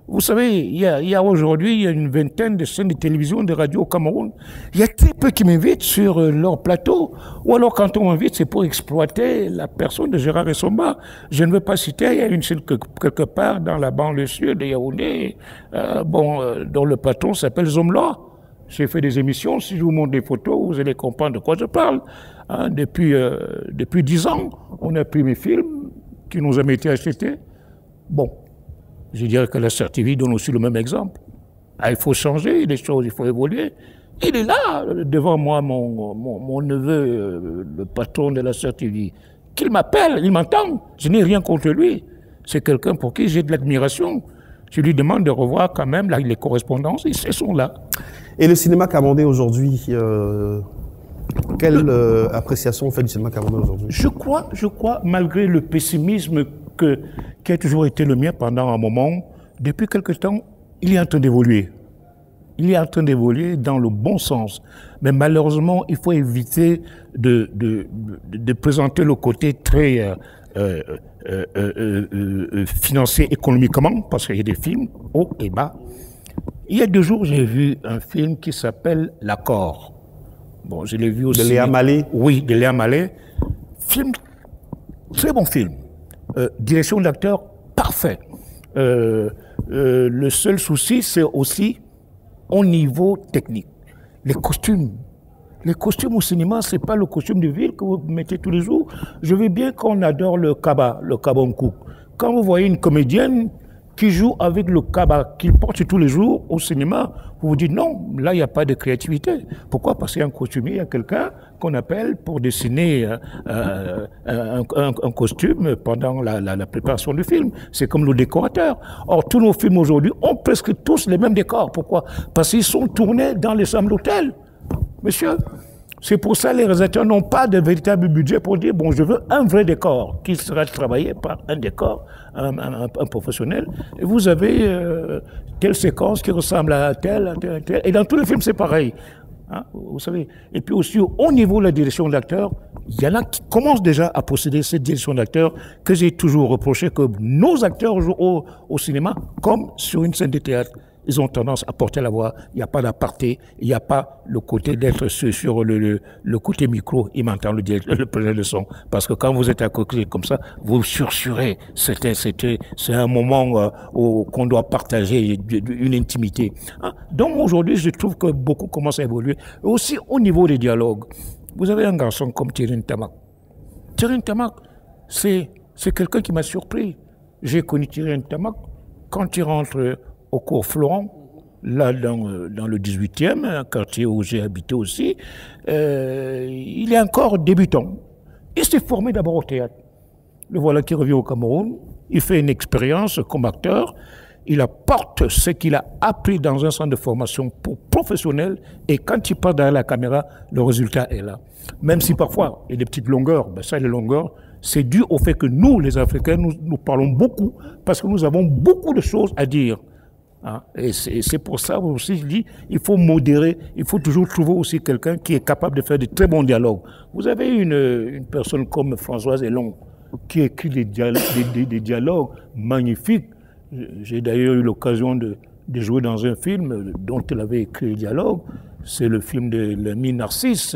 Vous savez, il y a aujourd'hui une vingtaine de chaînes de télévision, de radio au Cameroun. Il y a très peu qui m'invitent sur leur plateau. Ou alors, quand on m'invite, c'est pour exploiter la personne de Gérard Essomba. Je ne veux pas citer, il y a une chaîne quelque part dans la banlieue sud de Yaoundé, dont le patron s'appelle Zomla. J'ai fait des émissions. Si je vous montre des photos, vous allez comprendre de quoi je parle. Depuis 10 ans, on a pris mes films qui nous ont été achetés. Bon. Je dirais que la CERTV donne aussi le même exemple. Il faut changer les choses, il faut évoluer. Il est là, devant moi, mon neveu, le patron de la CERTV, qu'il m'appelle, il m'entend. Je n'ai rien contre lui. C'est quelqu'un pour qui j'ai de l'admiration. Je lui demande de revoir quand même les correspondances, ils sont là. Et le cinéma camerounais aujourd'hui, quelle appréciation on fait du cinéma camerounais aujourd'hui? Je crois, malgré le pessimisme qui a toujours été le mien pendant un moment, depuis quelque temps, il est en train d'évoluer. Il est en train d'évoluer dans le bon sens. Mais malheureusement, il faut éviter de présenter le côté très financier économiquement, parce qu'il y a des films haut et bas. Il y a 2 jours, j'ai vu un film qui s'appelle L'Accord. Bon, je l'ai vu aussi. De Léa Malé? Oui, de Léa Malé. Film, très bon film. Direction d'acteur parfait. Le seul souci, c'est aussi au niveau technique. Les costumes. Les costumes au cinéma, c'est pas le costume de ville que vous mettez tous les jours. Je veux bien qu'on adore le kabonkou. Quand vous voyez une comédienne qui joue avec le kaba qu'il porte tous les jours au cinéma, vous vous dites non, là il n'y a pas de créativité. Pourquoi? Parce qu'il y a un costumier, il y a quelqu'un qu'on appelle pour dessiner un costume pendant la préparation du film. C'est comme le décorateur. Or, tous nos films aujourd'hui ont presque tous les mêmes décors. Pourquoi? Parce qu'ils sont tournés dans les chambres d'hôtel. Monsieur, c'est pour ça que les réalisateurs n'ont pas de véritable budget pour dire, bon, je veux un vrai décor qui sera travaillé par un décor, un professionnel. Et vous avez telle séquence qui ressemble à telle. Et dans tous les films, c'est pareil. Hein, vous savez. Et puis aussi, au niveau de la direction d'acteur, il y en a qui commencent déjà à posséder cette direction d'acteur que j'ai toujours reproché que nos acteurs jouent au cinéma comme sur une scène de théâtre. ils ont tendance à porter la voix. Il n'y a pas d'aparté, il n'y a pas le côté d'être sur le côté micro. Il m'entend le preneur de son. Parce que quand vous êtes à côté comme ça, vous sursurez. C'est un moment qu'on doit partager une intimité. Hein? Donc aujourd'hui, je trouve que beaucoup commencent à évoluer. Aussi au niveau des dialogues. Vous avez un garçon comme Thierry Ntamak. Thierry Ntamak, c'est quelqu'un qui m'a surpris. J'ai connu Thierry Ntamak quand il rentre au cours Florent, là dans le 18e, un quartier où j'ai habité aussi. Il est encore débutant. Il s'est formé d'abord au théâtre. Le voilà qui revient au Cameroun. Il fait une expérience comme acteur. Il apporte ce qu'il a appris dans un centre de formation pour professionnels. Et quand il part derrière la caméra, le résultat est là. Même si parfois il y a des petites longueurs, ben ça, les longueurs, c'est dû au fait que nous, les Africains, nous parlons beaucoup parce que nous avons beaucoup de choses à dire. Hein? Et c'est pour ça aussi, je dis, il faut modérer, il faut toujours trouver aussi quelqu'un qui est capable de faire de très bons dialogues. Vous avez une personne comme Françoise Elon qui écrit des dialogues magnifiques. J'ai d'ailleurs eu l'occasion de jouer dans un film dont elle avait écrit les dialogues. C'est le film de l'ami Narcisse,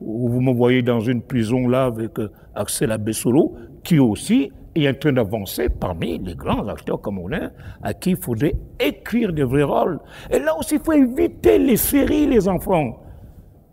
où vous me voyez dans une prison là avec Axel Abessolo, qui aussi est en train d'avancer parmi les grands acteurs camerounais à qui il faudrait écrire des vrais rôles. Et là aussi, il faut éviter les séries, les enfants.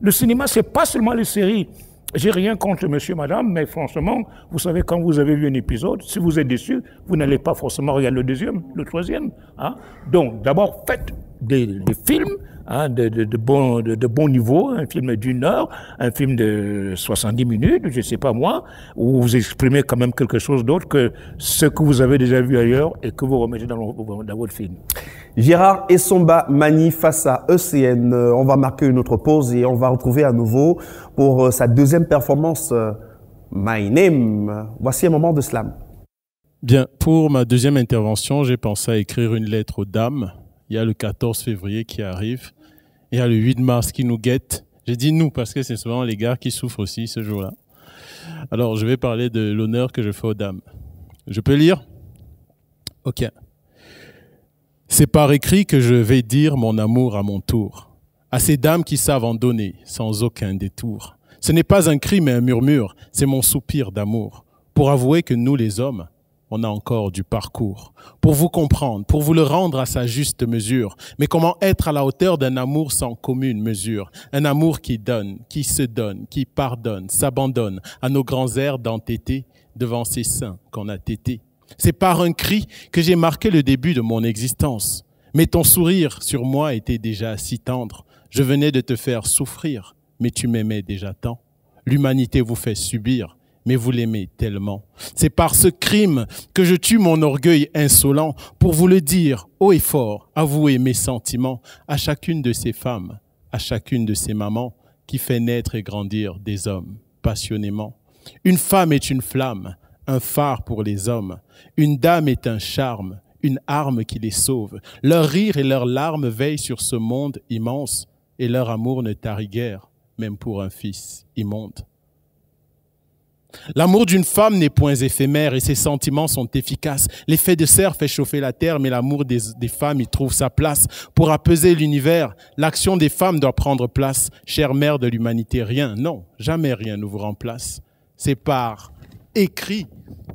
Le cinéma, c'est pas seulement les séries. J'ai rien contre monsieur, madame, mais franchement, vous savez, quand vous avez vu un épisode, si vous êtes déçu, vous n'allez pas forcément regarder le deuxième, le troisième. Hein? Donc, d'abord, faites des films hein, de bon niveau, un film d'1 heure, un film de 70 minutes, je ne sais pas moi, où vous exprimez quand même quelque chose d'autre que ce que vous avez déjà vu ailleurs et que vous remettez dans votre film. Gérard Essomba Mani face à ECN. On va marquer une autre pause et on va retrouver à nouveau pour sa deuxième performance My Name. Voici un moment de slam. Bien, pour ma deuxième intervention, j'ai pensé à écrire une lettre aux dames. Il y a le 14 février qui arrive. Il y a le 8 mars qui nous guette. J'ai dit nous parce que c'est souvent les gars qui souffrent aussi ce jour-là. Alors, je vais parler de l'honneur que je fais aux dames. Je peux lire? Ok. C'est par écrit que je vais dire mon amour à mon tour, à ces dames qui savent en donner sans aucun détour. Ce n'est pas un cri mais un murmure, c'est mon soupir d'amour, pour avouer que nous les hommes, on a encore du parcours, pour vous comprendre, pour vous le rendre à sa juste mesure. Mais comment être à la hauteur d'un amour sans commune mesure? Un amour qui donne, qui se donne, qui pardonne, s'abandonne à nos grands airs d'entêtés devant ces seins qu'on a tétés. C'est par un cri que j'ai marqué le début de mon existence. Mais ton sourire sur moi était déjà si tendre. Je venais de te faire souffrir, mais tu m'aimais déjà tant. L'humanité vous fait subir, mais vous l'aimez tellement. C'est par ce crime que je tue mon orgueil insolent pour vous le dire haut et fort, avouer mes sentiments à chacune de ces femmes, à chacune de ces mamans qui fait naître et grandir des hommes passionnément. Une femme est une flamme, un phare pour les hommes. Une dame est un charme, une arme qui les sauve. Leur rire et leurs larmes veillent sur ce monde immense et leur amour ne tarit guère, même pour un fils immonde. L'amour d'une femme n'est point éphémère et ses sentiments sont efficaces. L'effet de serre fait chauffer la terre, mais l'amour des femmes y trouve sa place. Pour apaiser l'univers, l'action des femmes doit prendre place. Chère mère de l'humanité, rien, non, jamais rien ne vous remplace. C'est par écrit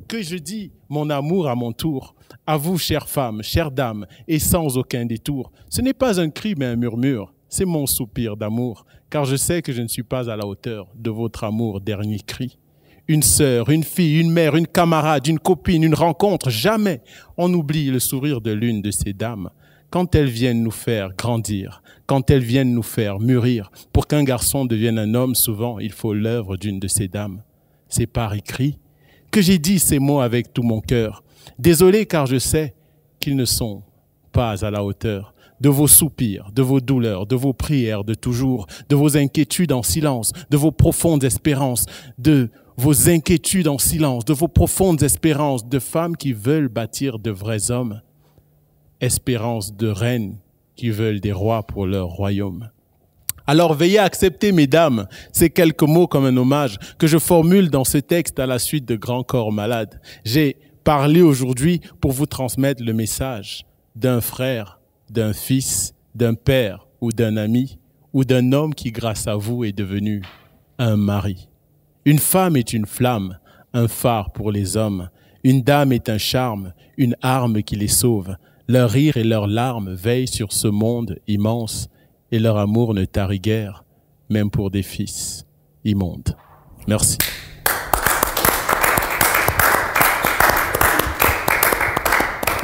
que je dis mon amour à mon tour. À vous, chère femme, chère dame, et sans aucun détour. Ce n'est pas un cri, mais un murmure. C'est mon soupir d'amour, car je sais que je ne suis pas à la hauteur de votre amour, dernier cri. Une sœur, une fille, une mère, une camarade, une copine, une rencontre, jamais on oublie le sourire de l'une de ces dames. Quand elles viennent nous faire grandir, quand elles viennent nous faire mûrir, pour qu'un garçon devienne un homme, souvent il faut l'œuvre d'une de ces dames. C'est par écrit que j'ai dit ces mots avec tout mon cœur. Désolé car je sais qu'ils ne sont pas à la hauteur de vos soupirs, de vos douleurs, de vos prières de toujours, de vos inquiétudes en silence, de vos profondes espérances, de vos inquiétudes en silence, de vos profondes espérances de femmes qui veulent bâtir de vrais hommes, espérances de reines qui veulent des rois pour leur royaume. Alors veuillez accepter, mesdames, ces quelques mots comme un hommage que je formule dans ce texte à la suite de Grands corps malades. J'ai parlé aujourd'hui pour vous transmettre le message d'un frère d'un fils, d'un père ou d'un ami, ou d'un homme qui, grâce à vous, est devenu un mari. Une femme est une flamme, un phare pour les hommes. Une dame est un charme, une arme qui les sauve. Leur rire et leurs larmes veillent sur ce monde immense, et leur amour ne tarit guère, même pour des fils immondes. Merci.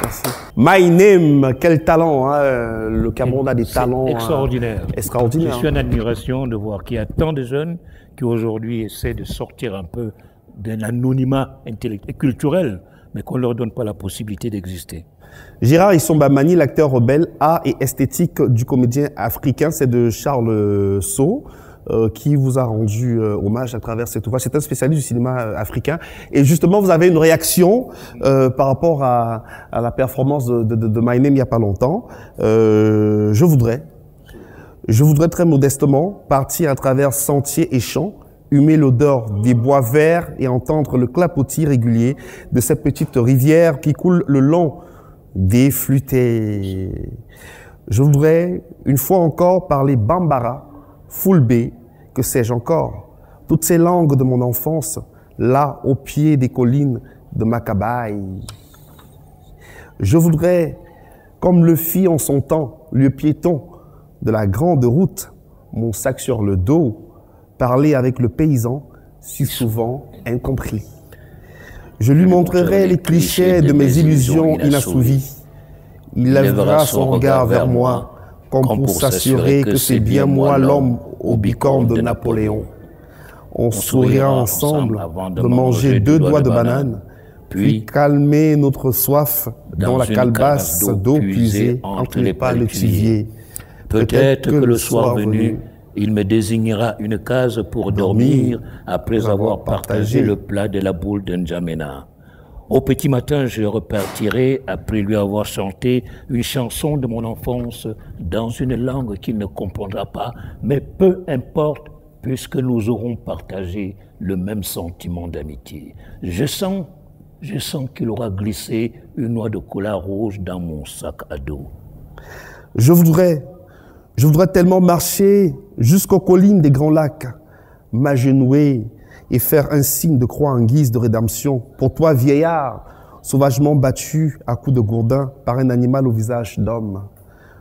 Merci. My Name, quel talent, hein? Le Cameroun a des talents extraordinaires. Extraordinaires. Je suis en admiration de voir qu'il y a tant de jeunes qui aujourd'hui essaient de sortir un peu d'un anonymat intellectuel, culturel, mais qu'on ne leur donne pas la possibilité d'exister. Gérard Issomba Mani, l'acteur rebelle, art et esthétique du comédien africain, c'est de Charles Sceaux, qui vous a rendu hommage à travers cet ouvrage. C'est un spécialiste du cinéma africain. Et justement, vous avez une réaction par rapport à la performance de My Name il n'y a pas longtemps. Je voudrais très modestement partir à travers sentiers et champs, humer l'odeur des bois verts et entendre le clapotis régulier de cette petite rivière qui coule le long des flûtés. Je voudrais une fois encore parler Bambara, Fulbe, que sais-je encore, toutes ces langues de mon enfance, là au pied des collines de Makabaï. Je voudrais, comme le fit en son temps, le piéton de la grande route, mon sac sur le dos, parler avec le paysan, si souvent incompris. Je lui montrerai les clichés de mes illusions inassouvies. Il lèvera son regard vers moi, comme pour s'assurer que c'est bien moi l'homme au bicorne de Napoléon. On sourira ensemble de manger 2 doigts de banane, puis calmer notre soif dans la calebasse d'eau puisée entre les pales d'évier. Peut-être que le soir venu, il me désignera une case pour dormir après avoir partagé le plat de la boule de N'Djamena. Au petit matin, je repartirai après lui avoir chanté une chanson de mon enfance dans une langue qu'il ne comprendra pas, mais peu importe, puisque nous aurons partagé le même sentiment d'amitié. Je sens qu'il aura glissé une noix de cola rouge dans mon sac à dos. Je voudrais tellement marcher jusqu'aux collines des Grands Lacs, m'agenouiller et faire un signe de croix en guise de rédemption pour toi, vieillard, sauvagement battu à coups de gourdin par un animal au visage d'homme.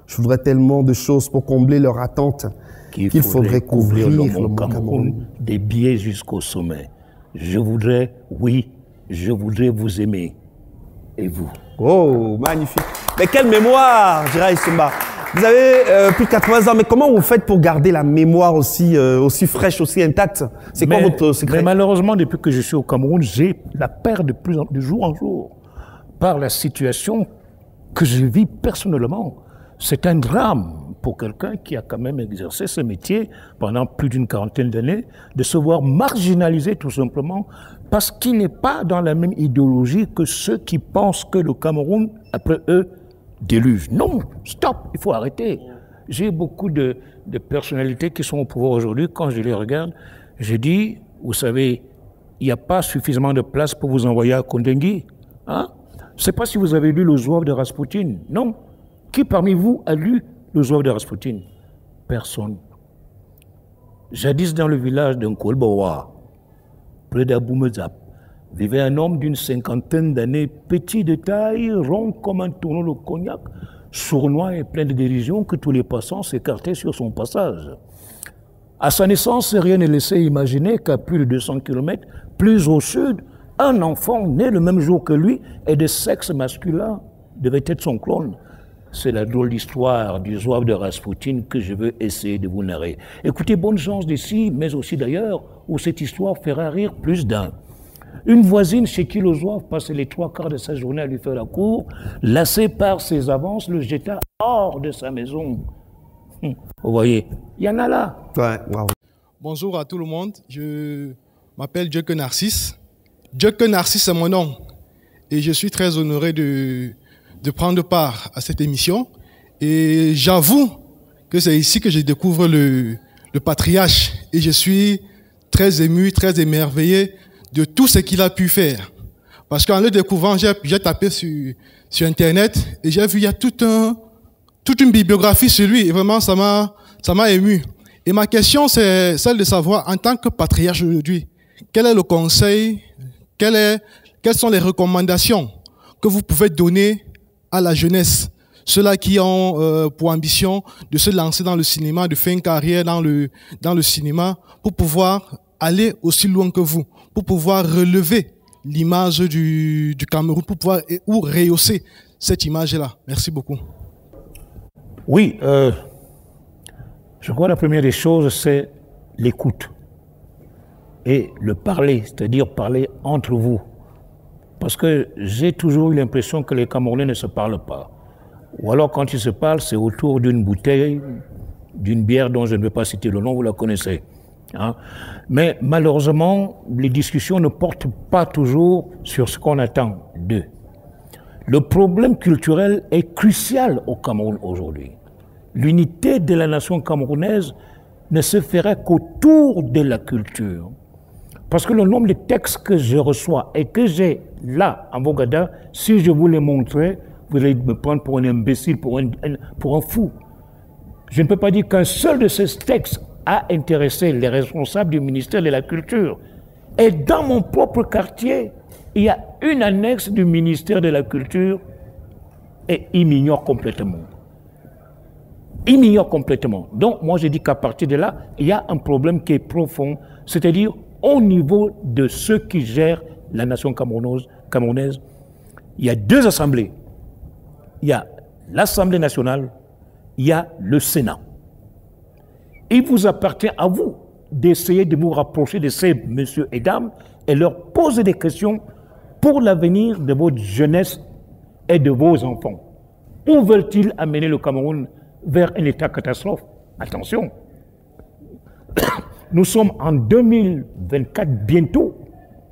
Je voudrais tellement de choses pour combler leur attente qu'il faudrait couvrir le mont Cameroun des biais jusqu'au sommet. Je voudrais vous aimer. Et vous? Oh, magnifique. Mais quelle mémoire, Gérard Issomba. Vous avez plus de 80 ans, mais comment vous faites pour garder la mémoire aussi fraîche, aussi intacte? C'est quoi votre secret? Mais malheureusement, depuis que je suis au Cameroun, j'ai la perte de jour en jour par la situation que je vis personnellement. C'est un drame pour quelqu'un qui a quand même exercé ce métier pendant plus d'une quarantaine d'années, de se voir marginalisé tout simplement parce qu'il n'est pas dans la même idéologie que ceux qui pensent que le Cameroun, après eux, déluge. Non, stop, il faut arrêter. J'ai beaucoup de personnalités qui sont au pouvoir aujourd'hui. Quand je les regarde, je dis, vous savez, il n'y a pas suffisamment de place pour vous envoyer à Kondengui. Hein? Je ne sais pas si vous avez lu le Zouave de Rasputin. Non. Qui parmi vous a lu le Zouave de Rasputin? Personne. Jadis dans le village de Nkolbowa, près d'Aboumezap, vivait un homme d'une 50aine d'années, petit de taille, rond comme un tonneau de cognac, sournois et plein de dérision que tous les passants s'écartaient sur son passage. À sa naissance, rien ne laissait imaginer qu'à plus de 200 km, plus au sud, un enfant né le même jour que lui et de sexe masculin devait être son clone. C'est la drôle d'histoire du Zouave de Rasputin que je veux essayer de vous narrer. Écoutez, bonne chance d'ici, mais aussi d'ailleurs, où cette histoire fera rire plus d'un. Une voisine chez qui le Zouave passait les 3/4 de sa journée à lui faire la cour, lassée par ses avances, le jeta hors de sa maison. Vous voyez, il y en a là. Ouais, wow. Bonjour à tout le monde, je m'appelle Djeke Narcisse. Djeke Narcisse est mon nom et je suis très honoré de prendre part à cette émission. Et j'avoue que c'est ici que je découvre le patriarche et je suis très ému, très émerveillé de tout ce qu'il a pu faire. Parce qu'en le découvrant, j'ai tapé sur Internet et j'ai vu il y a tout toute une bibliographie sur lui et vraiment ça m'a ému. Et ma question c'est celle de savoir en tant que patriarche aujourd'hui, quel est le conseil, quelles sont les recommandations que vous pouvez donner à la jeunesse, ceux-là qui ont pour ambition de se lancer dans le cinéma, de faire une carrière dans le cinéma pour pouvoir aller aussi loin que vous, pour pouvoir relever l'image du Cameroun, pour pouvoir ou rehausser cette image-là. Merci beaucoup. Oui, je crois que la première des choses, c'est l'écoute et le parler, c'est-à-dire parler entre vous. Parce que j'ai toujours eu l'impression que les Camerounais ne se parlent pas. Ou alors quand ils se parlent, c'est autour d'une bouteille, d'une bière dont je ne vais pas citer le nom, vous la connaissez. Hein? Mais malheureusement, les discussions ne portent pas toujours sur ce qu'on attend d'eux. Le problème culturel est crucial au Cameroun aujourd'hui. L'unité de la nation camerounaise ne se ferait qu'autour de la culture. Parce que le nombre de textes que je reçois et que j'ai là, en Bogada, si je vous les montrais, vous allez me prendre pour un imbécile, pour un fou. Je ne peux pas dire qu'un seul de ces textes a intéressé les responsables du ministère de la Culture. Et dans mon propre quartier, il y a une annexe du ministère de la Culture et ils m'ignorent complètement. Ils m'ignorent complètement. Donc, moi, je dis qu'à partir de là, il y a un problème qui est profond, c'est-à-dire au niveau de ceux qui gèrent la nation camerounaise, il y a deux assemblées. Il y a l'Assemblée nationale, il y a le Sénat. Il vous appartient à vous d'essayer de vous rapprocher de ces messieurs et dames et leur poser des questions pour l'avenir de votre jeunesse et de vos enfants. Où veulent-ils amener le Cameroun vers un état catastrophe? Attention, nous sommes en 2024 bientôt,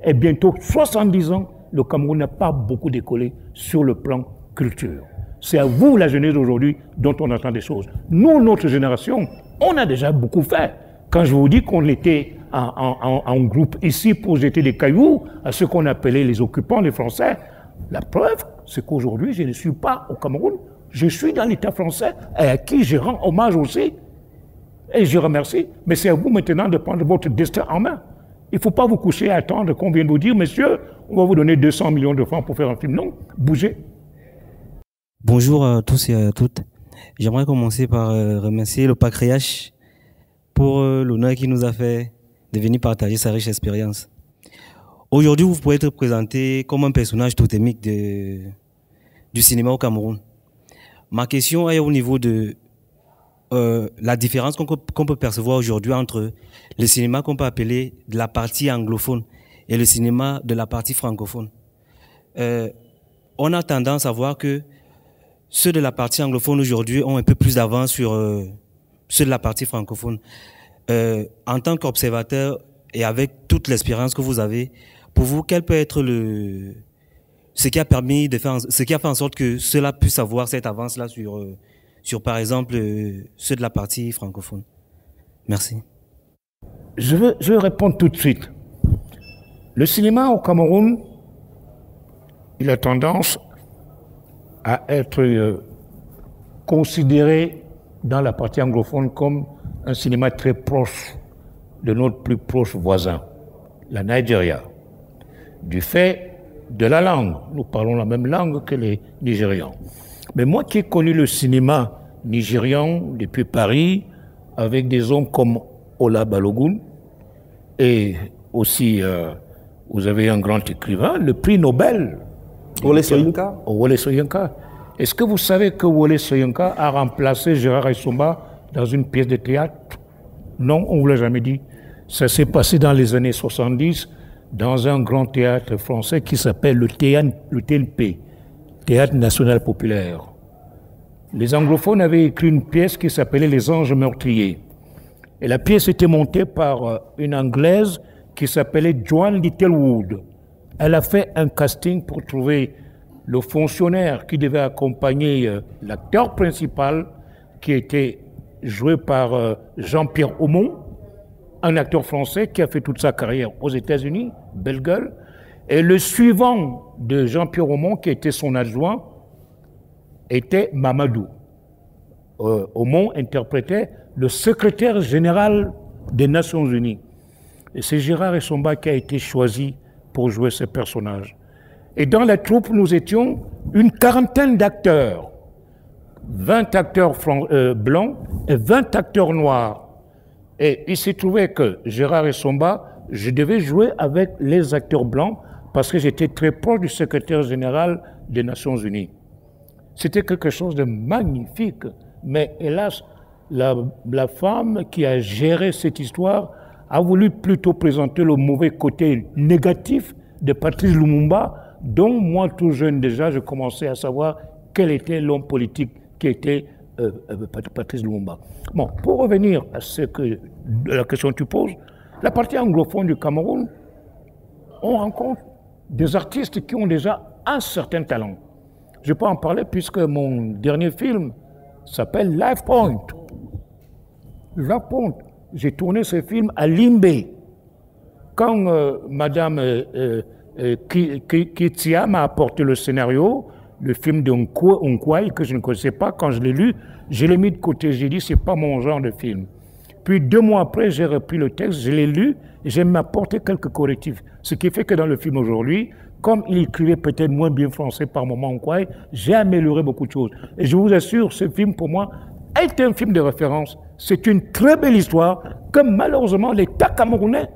et bientôt 70 ans, le Cameroun n'a pas beaucoup décollé sur le plan culture. C'est à vous, la jeunesse d'aujourd'hui, dont on attend des choses. Nous, notre génération, on a déjà beaucoup fait. Quand je vous dis qu'on était en groupe ici pour jeter des cailloux à ceux qu'on appelait les occupants, les Français, la preuve, c'est qu'aujourd'hui, je ne suis pas au Cameroun, je suis dans l'État français et à qui je rends hommage aussi. Et je remercie, mais c'est à vous maintenant de prendre votre destin en main. Il ne faut pas vous coucher et attendre qu'on vienne vous dire, monsieur, on va vous donner 200 millions de francs pour faire un film. Non, bougez. Bonjour à tous et à toutes. J'aimerais commencer par remercier le patriarche pour l'honneur qu'il nous a fait de venir partager sa riche expérience. Aujourd'hui, vous pouvez être présenté comme un personnage totémique du cinéma au Cameroun. Ma question est au niveau de la différence qu'on peut percevoir aujourd'hui entre le cinéma qu'on peut appeler de la partie anglophone et le cinéma de la partie francophone. On a tendance à voir que ceux de la partie anglophone aujourd'hui ont un peu plus d'avance sur ceux de la partie francophone. En tant qu'observateur et avec toute l'expérience que vous avez, pour vous, quel peut être ce qui a fait en sorte que cela puisse avoir cette avance-là sur par exemple ceux de la partie francophone? Merci. Je veux répondre tout de suite. Le cinéma au Cameroun, il a tendance à être considéré dans la partie anglophone comme un cinéma très proche de notre plus proche voisin, la Nigeria. Du fait de la langue, nous parlons la même langue que les Nigérians. Mais moi qui ai connu le cinéma nigérian depuis Paris, avec des hommes comme Ola Balogun, et aussi, vous avez un grand écrivain, le prix Nobel, Wole Soyinka. Wole Soyinka. Est-ce que vous savez que Wole Soyinka a remplacé Gérard Aïssouma dans une pièce de théâtre? Non, on ne vous l'a jamais dit. Ça s'est passé dans les années 70 dans un grand théâtre français qui s'appelle le TNP, Théâtre National Populaire. Les anglophones avaient écrit une pièce qui s'appelait Les Anges Meurtriers. Et la pièce était montée par une Anglaise qui s'appelait Joan Littlewood. Elle a fait un casting pour trouver le fonctionnaire qui devait accompagner l'acteur principal, qui était joué par Jean-Pierre Aumont, un acteur français qui a fait toute sa carrière aux États-Unis, belle gueule. Et le suivant de Jean-Pierre Aumont, qui était son adjoint, était Mamadou. Aumont interprétait le secrétaire général des Nations Unies. Et c'est Gérard Essomba qui a été choisi pour jouer ce personnage. Et dans la troupe, nous étions une quarantaine d'acteurs. 20 acteurs blancs et 20 acteurs noirs. Et il s'est trouvé que Gérard Essomba, je devais jouer avec les acteurs blancs parce que j'étais très proche du secrétaire général des Nations Unies. C'était quelque chose de magnifique. Mais hélas, la femme qui a géré cette histoire a voulu plutôt présenter le mauvais côté négatif de Patrice Lumumba, dont moi, tout jeune déjà, je commençais à savoir quel était l'homme politique qui était Patrice Lumumba. Bon, pour revenir à la question que tu poses, la partie anglophone du Cameroun, on rencontre des artistes qui ont déjà un certain talent. Je peux en parler puisque mon dernier film s'appelle Life Point. Life Point. J'ai tourné ce film à Limbé. Quand Madame Kitia m'a apporté le scénario, le film de Nkwai, que je ne connaissais pas, quand je l'ai lu, je l'ai mis de côté. J'ai dit, c'est pas mon genre de film. Puis 2 mois après, j'ai repris le texte, je l'ai lu, et j'ai apporté quelques correctifs. Ce qui fait que dans le film aujourd'hui, comme il écrivait peut-être moins bien français par moment Nkwai, j'ai amélioré beaucoup de choses. Et je vous assure, ce film, pour moi, est un film de référence. C'est une très belle histoire que malheureusement l'État camerounais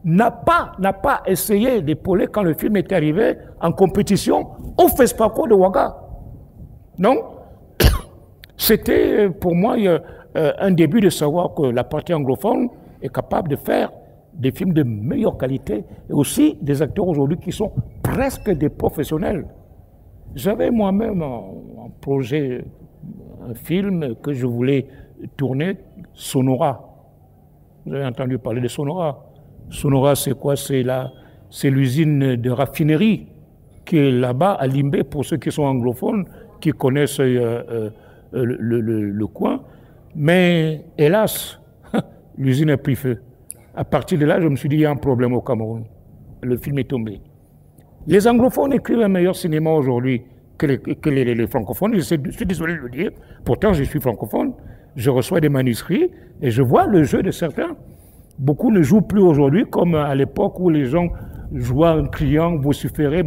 n'a pas essayé d'épauler quand le film est arrivé en compétition au FESPACO de Ouaga. Non, c'était pour moi un début de savoir que la partie anglophone est capable de faire des films de meilleure qualité et aussi des acteurs aujourd'hui qui sont presque des professionnels. J'avais moi-même un projet, un film que je voulais tourner, Sonora. Vous avez entendu parler de Sonora. Sonora, c'est quoi? C'est l'usine de raffinerie qui est là-bas à Limbé, pour ceux qui sont anglophones, qui connaissent le coin. Mais hélas, l'usine a pris feu. À partir de là, je me suis dit, il y a un problème au Cameroun. Le film est tombé. Les anglophones écrivent un meilleur cinéma aujourd'hui que les francophones. Je suis désolé de le dire. Pourtant, je suis francophone. Je reçois des manuscrits et je vois le jeu de certains. Beaucoup ne jouent plus aujourd'hui comme à l'époque où les gens jouaient un client, vous suffirez.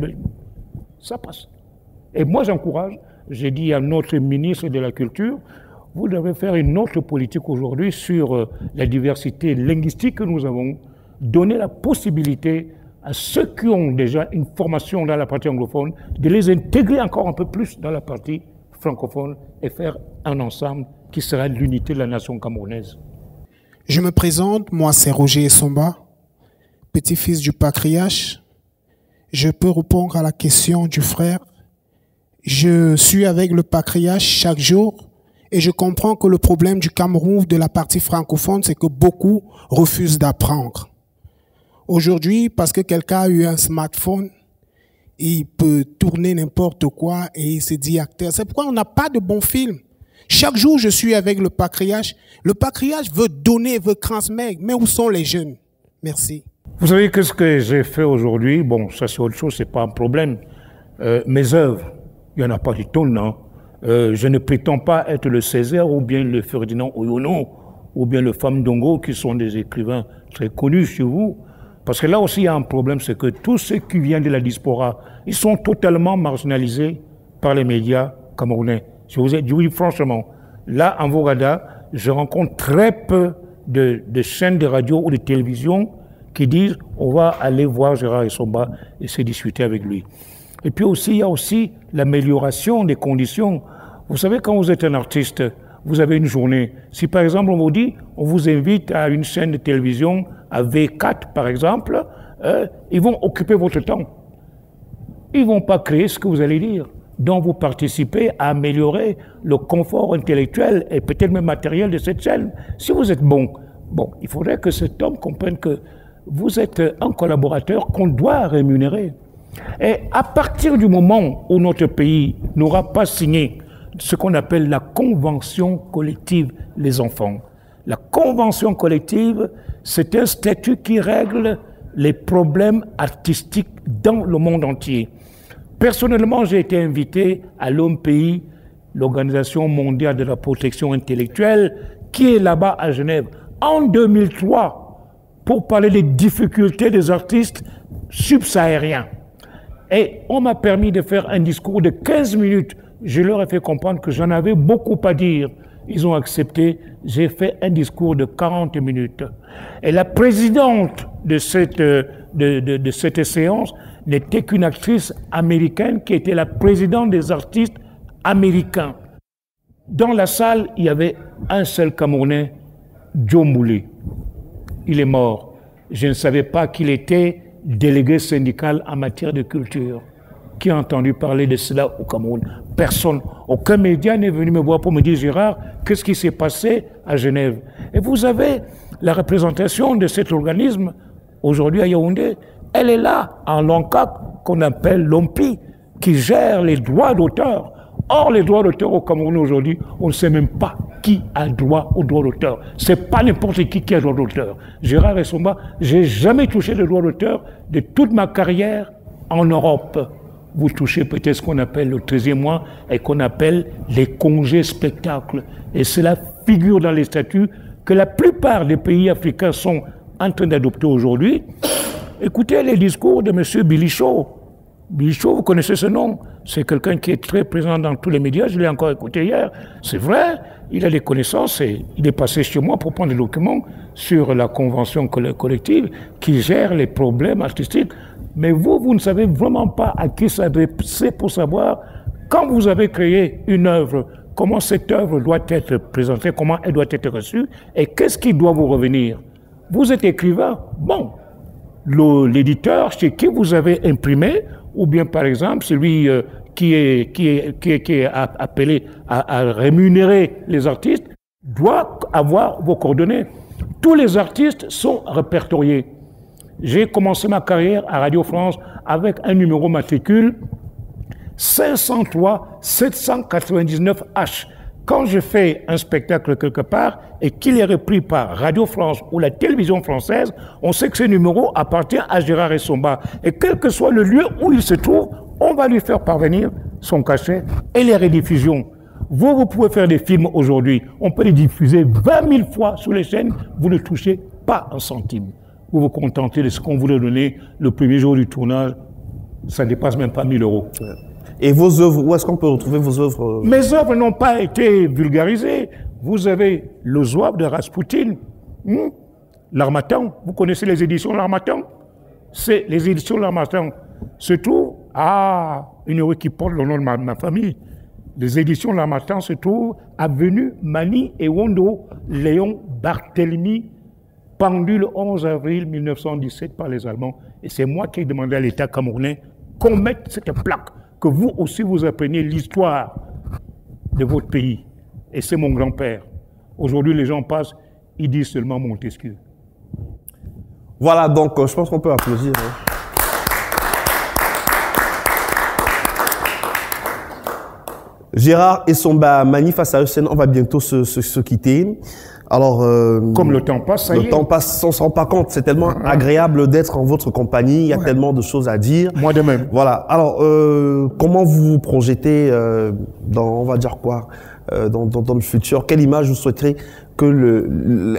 Ça passe. Et moi, j'encourage. J'ai dit à notre ministre de la Culture, vous devez faire une autre politique aujourd'hui sur la diversité linguistique que nous avons, donner la possibilité à ceux qui ont déjà une formation dans la partie anglophone, de les intégrer encore un peu plus dans la partie francophone et faire un ensemble qui sera l'unité de la nation camerounaise. Je me présente, moi c'est Roger Essomba, petit-fils du patriarche. Je peux répondre à la question du frère. Je suis avec le patriarche chaque jour et je comprends que le problème du Cameroun, de la partie francophone, c'est que beaucoup refusent d'apprendre. Aujourd'hui, parce que quelqu'un a eu un smartphone, il peut tourner n'importe quoi et il se dit acteur. C'est pourquoi on n'a pas de bons films. Chaque jour, je suis avec le patriarche. Le patriarche veut donner, veut transmettre. Mais où sont les jeunes? Merci. Vous savez que ce que j'ai fait aujourd'hui, bon, ça c'est autre chose, c'est pas un problème. Mes œuvres, il n'y en a pas du tout, non. Je ne prétends pas être le Césaire ou bien le Ferdinand Oyono ou bien le Famdongo qui sont des écrivains très connus chez vous. Parce que là aussi, il y a un problème, c'est que tous ceux qui viennent de la diaspora, ils sont totalement marginalisés par les médias camerounais. Je vous ai dit oui, franchement. Là, en Vogada, je rencontre très peu de chaînes de radio ou de télévision qui disent on va aller voir Gérard Essomba et se discuter avec lui. Et puis aussi, il y a aussi l'amélioration des conditions. Vous savez, quand vous êtes un artiste, vous avez une journée. Si par exemple on vous dit, on vous invite à une chaîne de télévision, à V4 par exemple, ils vont occuper votre temps. Ils ne vont pas créer ce que vous allez dire. Donc vous participez à améliorer le confort intellectuel et peut-être même matériel de cette chaîne. Si vous êtes bon, il faudrait que cet homme comprenne que vous êtes un collaborateur qu'on doit rémunérer. Et à partir du moment où notre pays n'aura pas signé ce qu'on appelle la convention collective les enfants, la convention collective, c'est un statut qui règle les problèmes artistiques dans le monde entier. Personnellement, j'ai été invité à l'Homme Pays l'Organisation mondiale de la protection intellectuelle, qui est là-bas à Genève, en 2003, pour parler des difficultés des artistes subsahariens. Et on m'a permis de faire un discours de 15 minutes. Je leur ai fait comprendre que j'en avais beaucoup à dire. Ils ont accepté. J'ai fait un discours de 40 minutes. Et la présidente de cette séance n'était qu'une actrice américaine qui était la présidente des artistes américains. Dans la salle, il y avait un seul Camerounais, Joe Moulé. Il est mort. Je ne savais pas qu'il était délégué syndical en matière de culture. Qui a entendu parler de cela au Cameroun? Personne. Aucun média n'est venu me voir pour me dire, Gérard, qu'est-ce qui s'est passé à Genève? Et vous avez la représentation de cet organisme aujourd'hui à Yaoundé. Elle est là, en LONCAC, qu'on appelle l'OMPI, qui gère les droits d'auteur. Or, les droits d'auteur au Cameroun aujourd'hui, on ne sait même pas qui a droit aux droits d'auteur. C'est pas n'importe qui a droit d'auteur. Gérard Essomba, j'ai jamais touché le droit d'auteur de toute ma carrière en Europe. Vous touchez peut-être ce qu'on appelle le 13e mois et qu'on appelle les congés spectacles. Et cela figure dans les statuts que la plupart des pays africains sont en train d'adopter aujourd'hui. Écoutez les discours de M. Bilichot. Bilichot, vous connaissez ce nom? C'est quelqu'un qui est très présent dans tous les médias. Je l'ai encore écouté hier. C'est vrai, il a des connaissances et il est passé chez moi pour prendre des documents sur la convention collective qui gère les problèmes artistiques. Mais vous ne savez vraiment pas à qui s'adresser pour savoir, quand vous avez créé une œuvre, comment cette œuvre doit être présentée, comment elle doit être reçue, et qu'est-ce qui doit vous revenir. Vous êtes écrivain, bon, l'éditeur chez qui vous avez imprimé, ou bien par exemple celui qui est appelé à rémunérer les artistes, doit avoir vos coordonnées. Tous les artistes sont répertoriés. J'ai commencé ma carrière à Radio France avec un numéro matricule 503 799H. Quand je fais un spectacle quelque part et qu'il est repris par Radio France ou la télévision française, on sait que ce numéro appartient à Gérard Essomba. Et quel que soit le lieu où il se trouve, on va lui faire parvenir son cachet et les rediffusions. Vous pouvez faire des films aujourd'hui. On peut les diffuser 20 000 fois sur les chaînes. Vous ne touchez pas un centime. Vous vous contentez de ce qu'on voulait donner le premier jour du tournage. Ça ne dépasse même pas 1 000 euros. Et vos œuvres, où est-ce qu'on peut retrouver vos œuvres? Mes œuvres n'ont pas été vulgarisées. Vous avez le Zouave de Rasputin, L'Harmattan. Vous connaissez les éditions L'Harmattan? C'est les éditions L'Harmattan. Se trouve une rue qui porte le nom de ma famille. Les éditions L'Harmattan se trouvent avenue Mani et Wondo, Léon Barthélemy, pendu le 11 avril 1917 par les Allemands. Et c'est moi qui ai demandé à l'État camerounais qu'on mette cette plaque, que vous aussi vous appreniez l'histoire de votre pays. Et c'est mon grand-père. Aujourd'hui, les gens passent, ils disent seulement Montesquieu. Voilà, donc je pense qu'on peut applaudir. Gérard Essomba Mani face à Hussein, on va bientôt se quitter. Alors, comme le temps passe, ça y est. Le temps passe, on ne se rend pas compte. C'est tellement agréable d'être en votre compagnie. Il y a tellement de choses à dire. Moi de même. Voilà. Alors, comment vous vous projetez dans, on va dire quoi, dans le futur? Quelle image vous souhaiterez que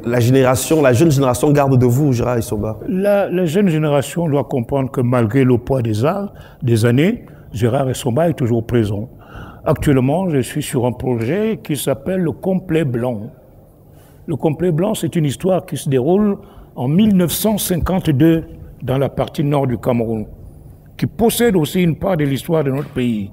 la jeune génération garde de vous, Gérard Essomba? La jeune génération doit comprendre que malgré le poids des années, Gérard Essomba est toujours présent. Actuellement, je suis sur un projet qui s'appelle le Complet Blanc. Le Complet Blanc, c'est une histoire qui se déroule en 1952 dans la partie nord du Cameroun, qui possède aussi une part de l'histoire de notre pays.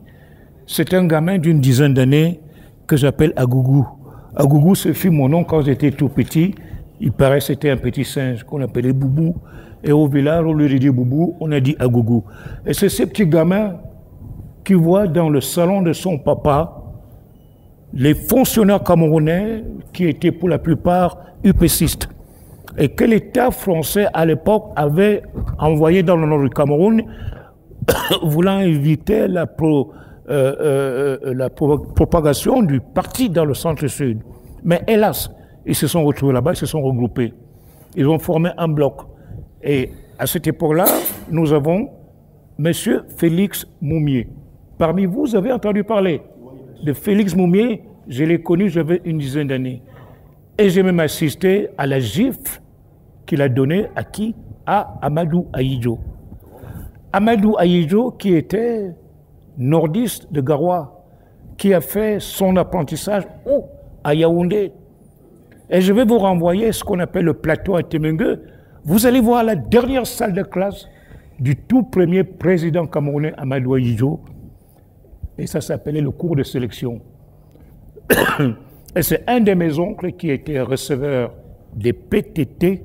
C'est un gamin d'une dizaine d'années que j'appelle Agougou. Agougou, ce fut mon nom quand j'étais tout petit. Il paraît que c'était un petit singe qu'on appelait Boubou. Et au village, au lieu de dire Boubou, on a dit Agougou. Et c'est ce petit gamin qui voit dans le salon de son papa les fonctionnaires camerounais qui étaient pour la plupart UPCistes et que l'État français à l'époque avait envoyé dans le nord du Cameroun voulant éviter la propagation du parti dans le centre-sud. Mais hélas, ils se sont retrouvés là-bas, ils se sont regroupés. Ils ont formé un bloc. Et à cette époque-là, nous avons M. Félix Moumié. Parmi vous, vous avez entendu parler. de Félix Moumié, je l'ai connu, j'avais une dizaine d'années. Et j'ai même assisté à la gifle qu'il a donnée à qui? À Amadou Ahidjo. Amadou Ahidjo, qui était nordiste de Garoua, qui a fait son apprentissage à Yaoundé. Et je vais vous renvoyer ce qu'on appelle le plateau à Temengue. Vous allez voir la dernière salle de classe du tout premier président camerounais Amadou Ahidjo. Et ça s'appelait le cours de sélection. Et c'est un de mes oncles qui était receveur des PTT.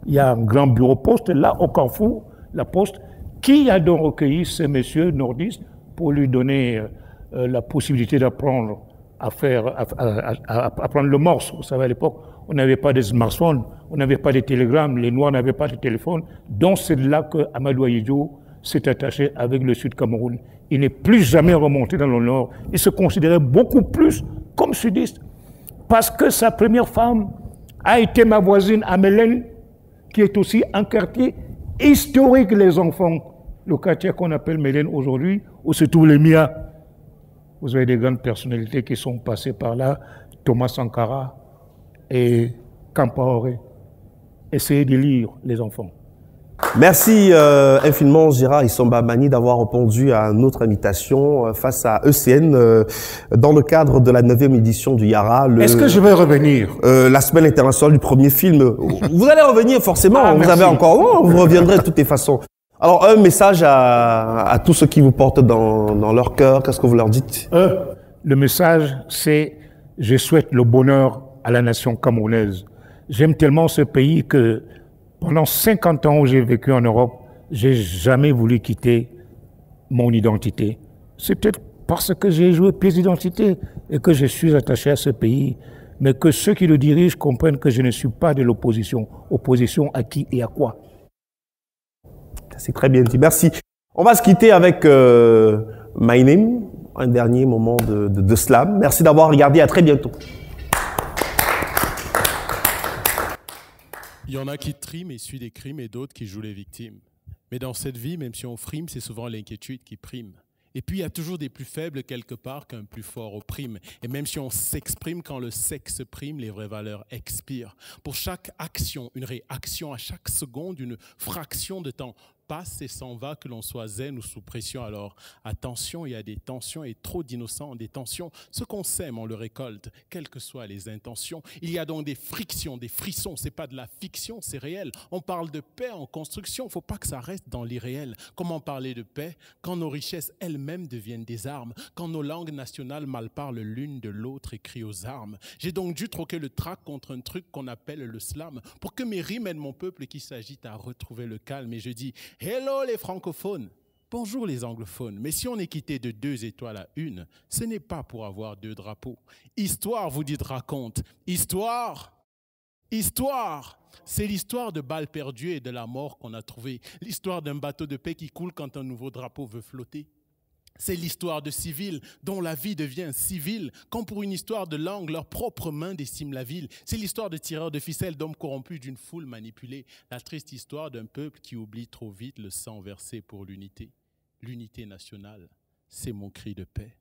Il y a un grand bureau poste là au Carrefour, la poste, qui a donc recueilli ce monsieur nordiste pour lui donner la possibilité d'apprendre à prendre le morse. Vous savez, à l'époque, on n'avait pas de smartphones, on n'avait pas de télégrammes, les Noirs n'avaient pas de téléphone. Donc c'est là que Amadou Ahidjo s'est attaché avec le Sud Cameroun. Il n'est plus jamais remonté dans le Nord. Il se considérait beaucoup plus comme sudiste. Parce que sa première femme a été ma voisine Amélène, qui est aussi un quartier historique, les enfants. Le quartier qu'on appelle Mélène aujourd'hui, où se trouvent les Mia. Vous avez des grandes personnalités qui sont passées par là, Thomas Sankara et Kampaoré. Essayez de lire, les enfants. Merci infiniment Gérard Isomba Mani d'avoir répondu à notre invitation face à ECN dans le cadre de la 9e édition du Yara. Est-ce que je vais revenir? La semaine internationale du premier film. Vous allez revenir forcément, vous merci. avez encore... Oh, vous reviendrez de toutes les façons. Alors un message à tous ceux qui vous portent dans leur cœur, qu'est-ce que vous leur dites? Le message, c'est « Je souhaite le bonheur à la nation camerounaise ». J'aime tellement ce pays que pendant 50 ans où j'ai vécu en Europe, j'ai jamais voulu quitter mon identité. C'est peut-être parce que j'ai joué pièce d'identité et que je suis attaché à ce pays, mais que ceux qui le dirigent comprennent que je ne suis pas de l'opposition. Opposition à qui et à quoi? C'est très bien dit, merci. On va se quitter avec My Name, un dernier moment de slam. Merci d'avoir regardé, à très bientôt. Il y en a qui triment et suivent des crimes et d'autres qui jouent les victimes. Mais dans cette vie, même si on frime, c'est souvent l'inquiétude qui prime. Et puis, il y a toujours des plus faibles quelque part qu'un plus fort opprime. Et même si on s'exprime quand le sexe prime, les vraies valeurs expirent. Pour chaque action, une réaction à chaque seconde, une fraction de temps passe et s'en va, que l'on soit zen ou sous pression. Alors, attention, il y a des tensions et trop d'innocents, des tensions. Ce qu'on sème, on le récolte, quelles que soient les intentions. Il y a donc des frictions, des frissons. C'est pas de la fiction, c'est réel. On parle de paix en construction. Il ne faut pas que ça reste dans l'irréel. Comment parler de paix quand nos richesses elles-mêmes deviennent des armes, quand nos langues nationales mal parlent l'une de l'autre et crient aux armes? J'ai donc dû troquer le trac contre un truc qu'on appelle le slam pour que mes rimes aident mon peuple qui s'agite à retrouver le calme. Et je dis hello les francophones, bonjour les anglophones. Mais si on est quitté de 2 étoiles à 1, ce n'est pas pour avoir 2 drapeaux. Histoire, vous dites, raconte. Histoire, histoire. C'est l'histoire de balles perdues et de la mort qu'on a trouvée. L'histoire d'un bateau de paix qui coule quand un nouveau drapeau veut flotter. C'est l'histoire de civils dont la vie devient civile, comme pour une histoire de langue, leurs propres mains déciment la ville. C'est l'histoire de tireurs de ficelles, d'hommes corrompus, d'une foule manipulée. La triste histoire d'un peuple qui oublie trop vite le sang versé pour l'unité. L'unité nationale, c'est mon cri de paix.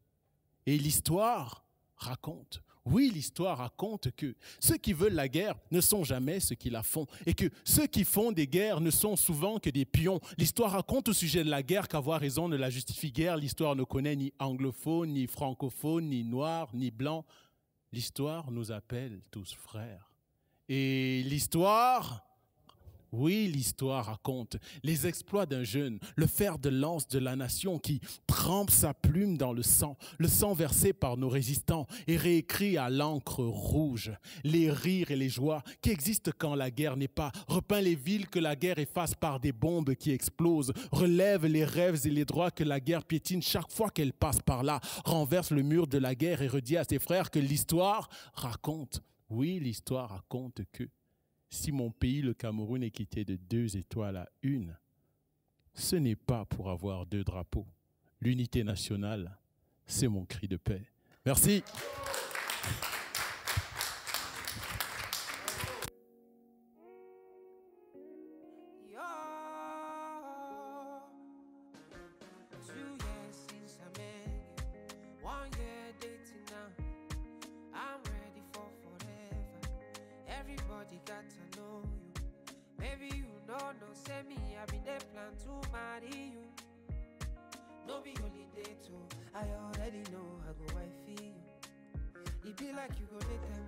Et l'histoire raconte, oui, l'histoire raconte que ceux qui veulent la guerre ne sont jamais ceux qui la font et que ceux qui font des guerres ne sont souvent que des pions. L'histoire raconte au sujet de la guerre qu'avoir raison ne la justifie guère. L'histoire ne connaît ni anglophone, ni francophone, ni noir, ni blanc. L'histoire nous appelle tous frères. Et l'histoire... Oui, l'histoire raconte les exploits d'un jeune, le fer de lance de la nation qui trempe sa plume dans le sang versé par nos résistants et réécrit à l'encre rouge. Les rires et les joies qui existent quand la guerre n'est pas, repeint les villes que la guerre efface par des bombes qui explosent, relève les rêves et les droits que la guerre piétine chaque fois qu'elle passe par là, renverse le mur de la guerre et redit à ses frères que l'histoire raconte. Oui, l'histoire raconte que si mon pays, le Cameroun, est quitté de 2 étoiles à 1, ce n'est pas pour avoir 2 drapeaux. L'unité nationale, c'est mon cri de paix. Merci. everybody got to know you. Maybe you know, no, say me, I been there plan to marry you. No be holiday too, I already know I go wifey you. It be like you go make them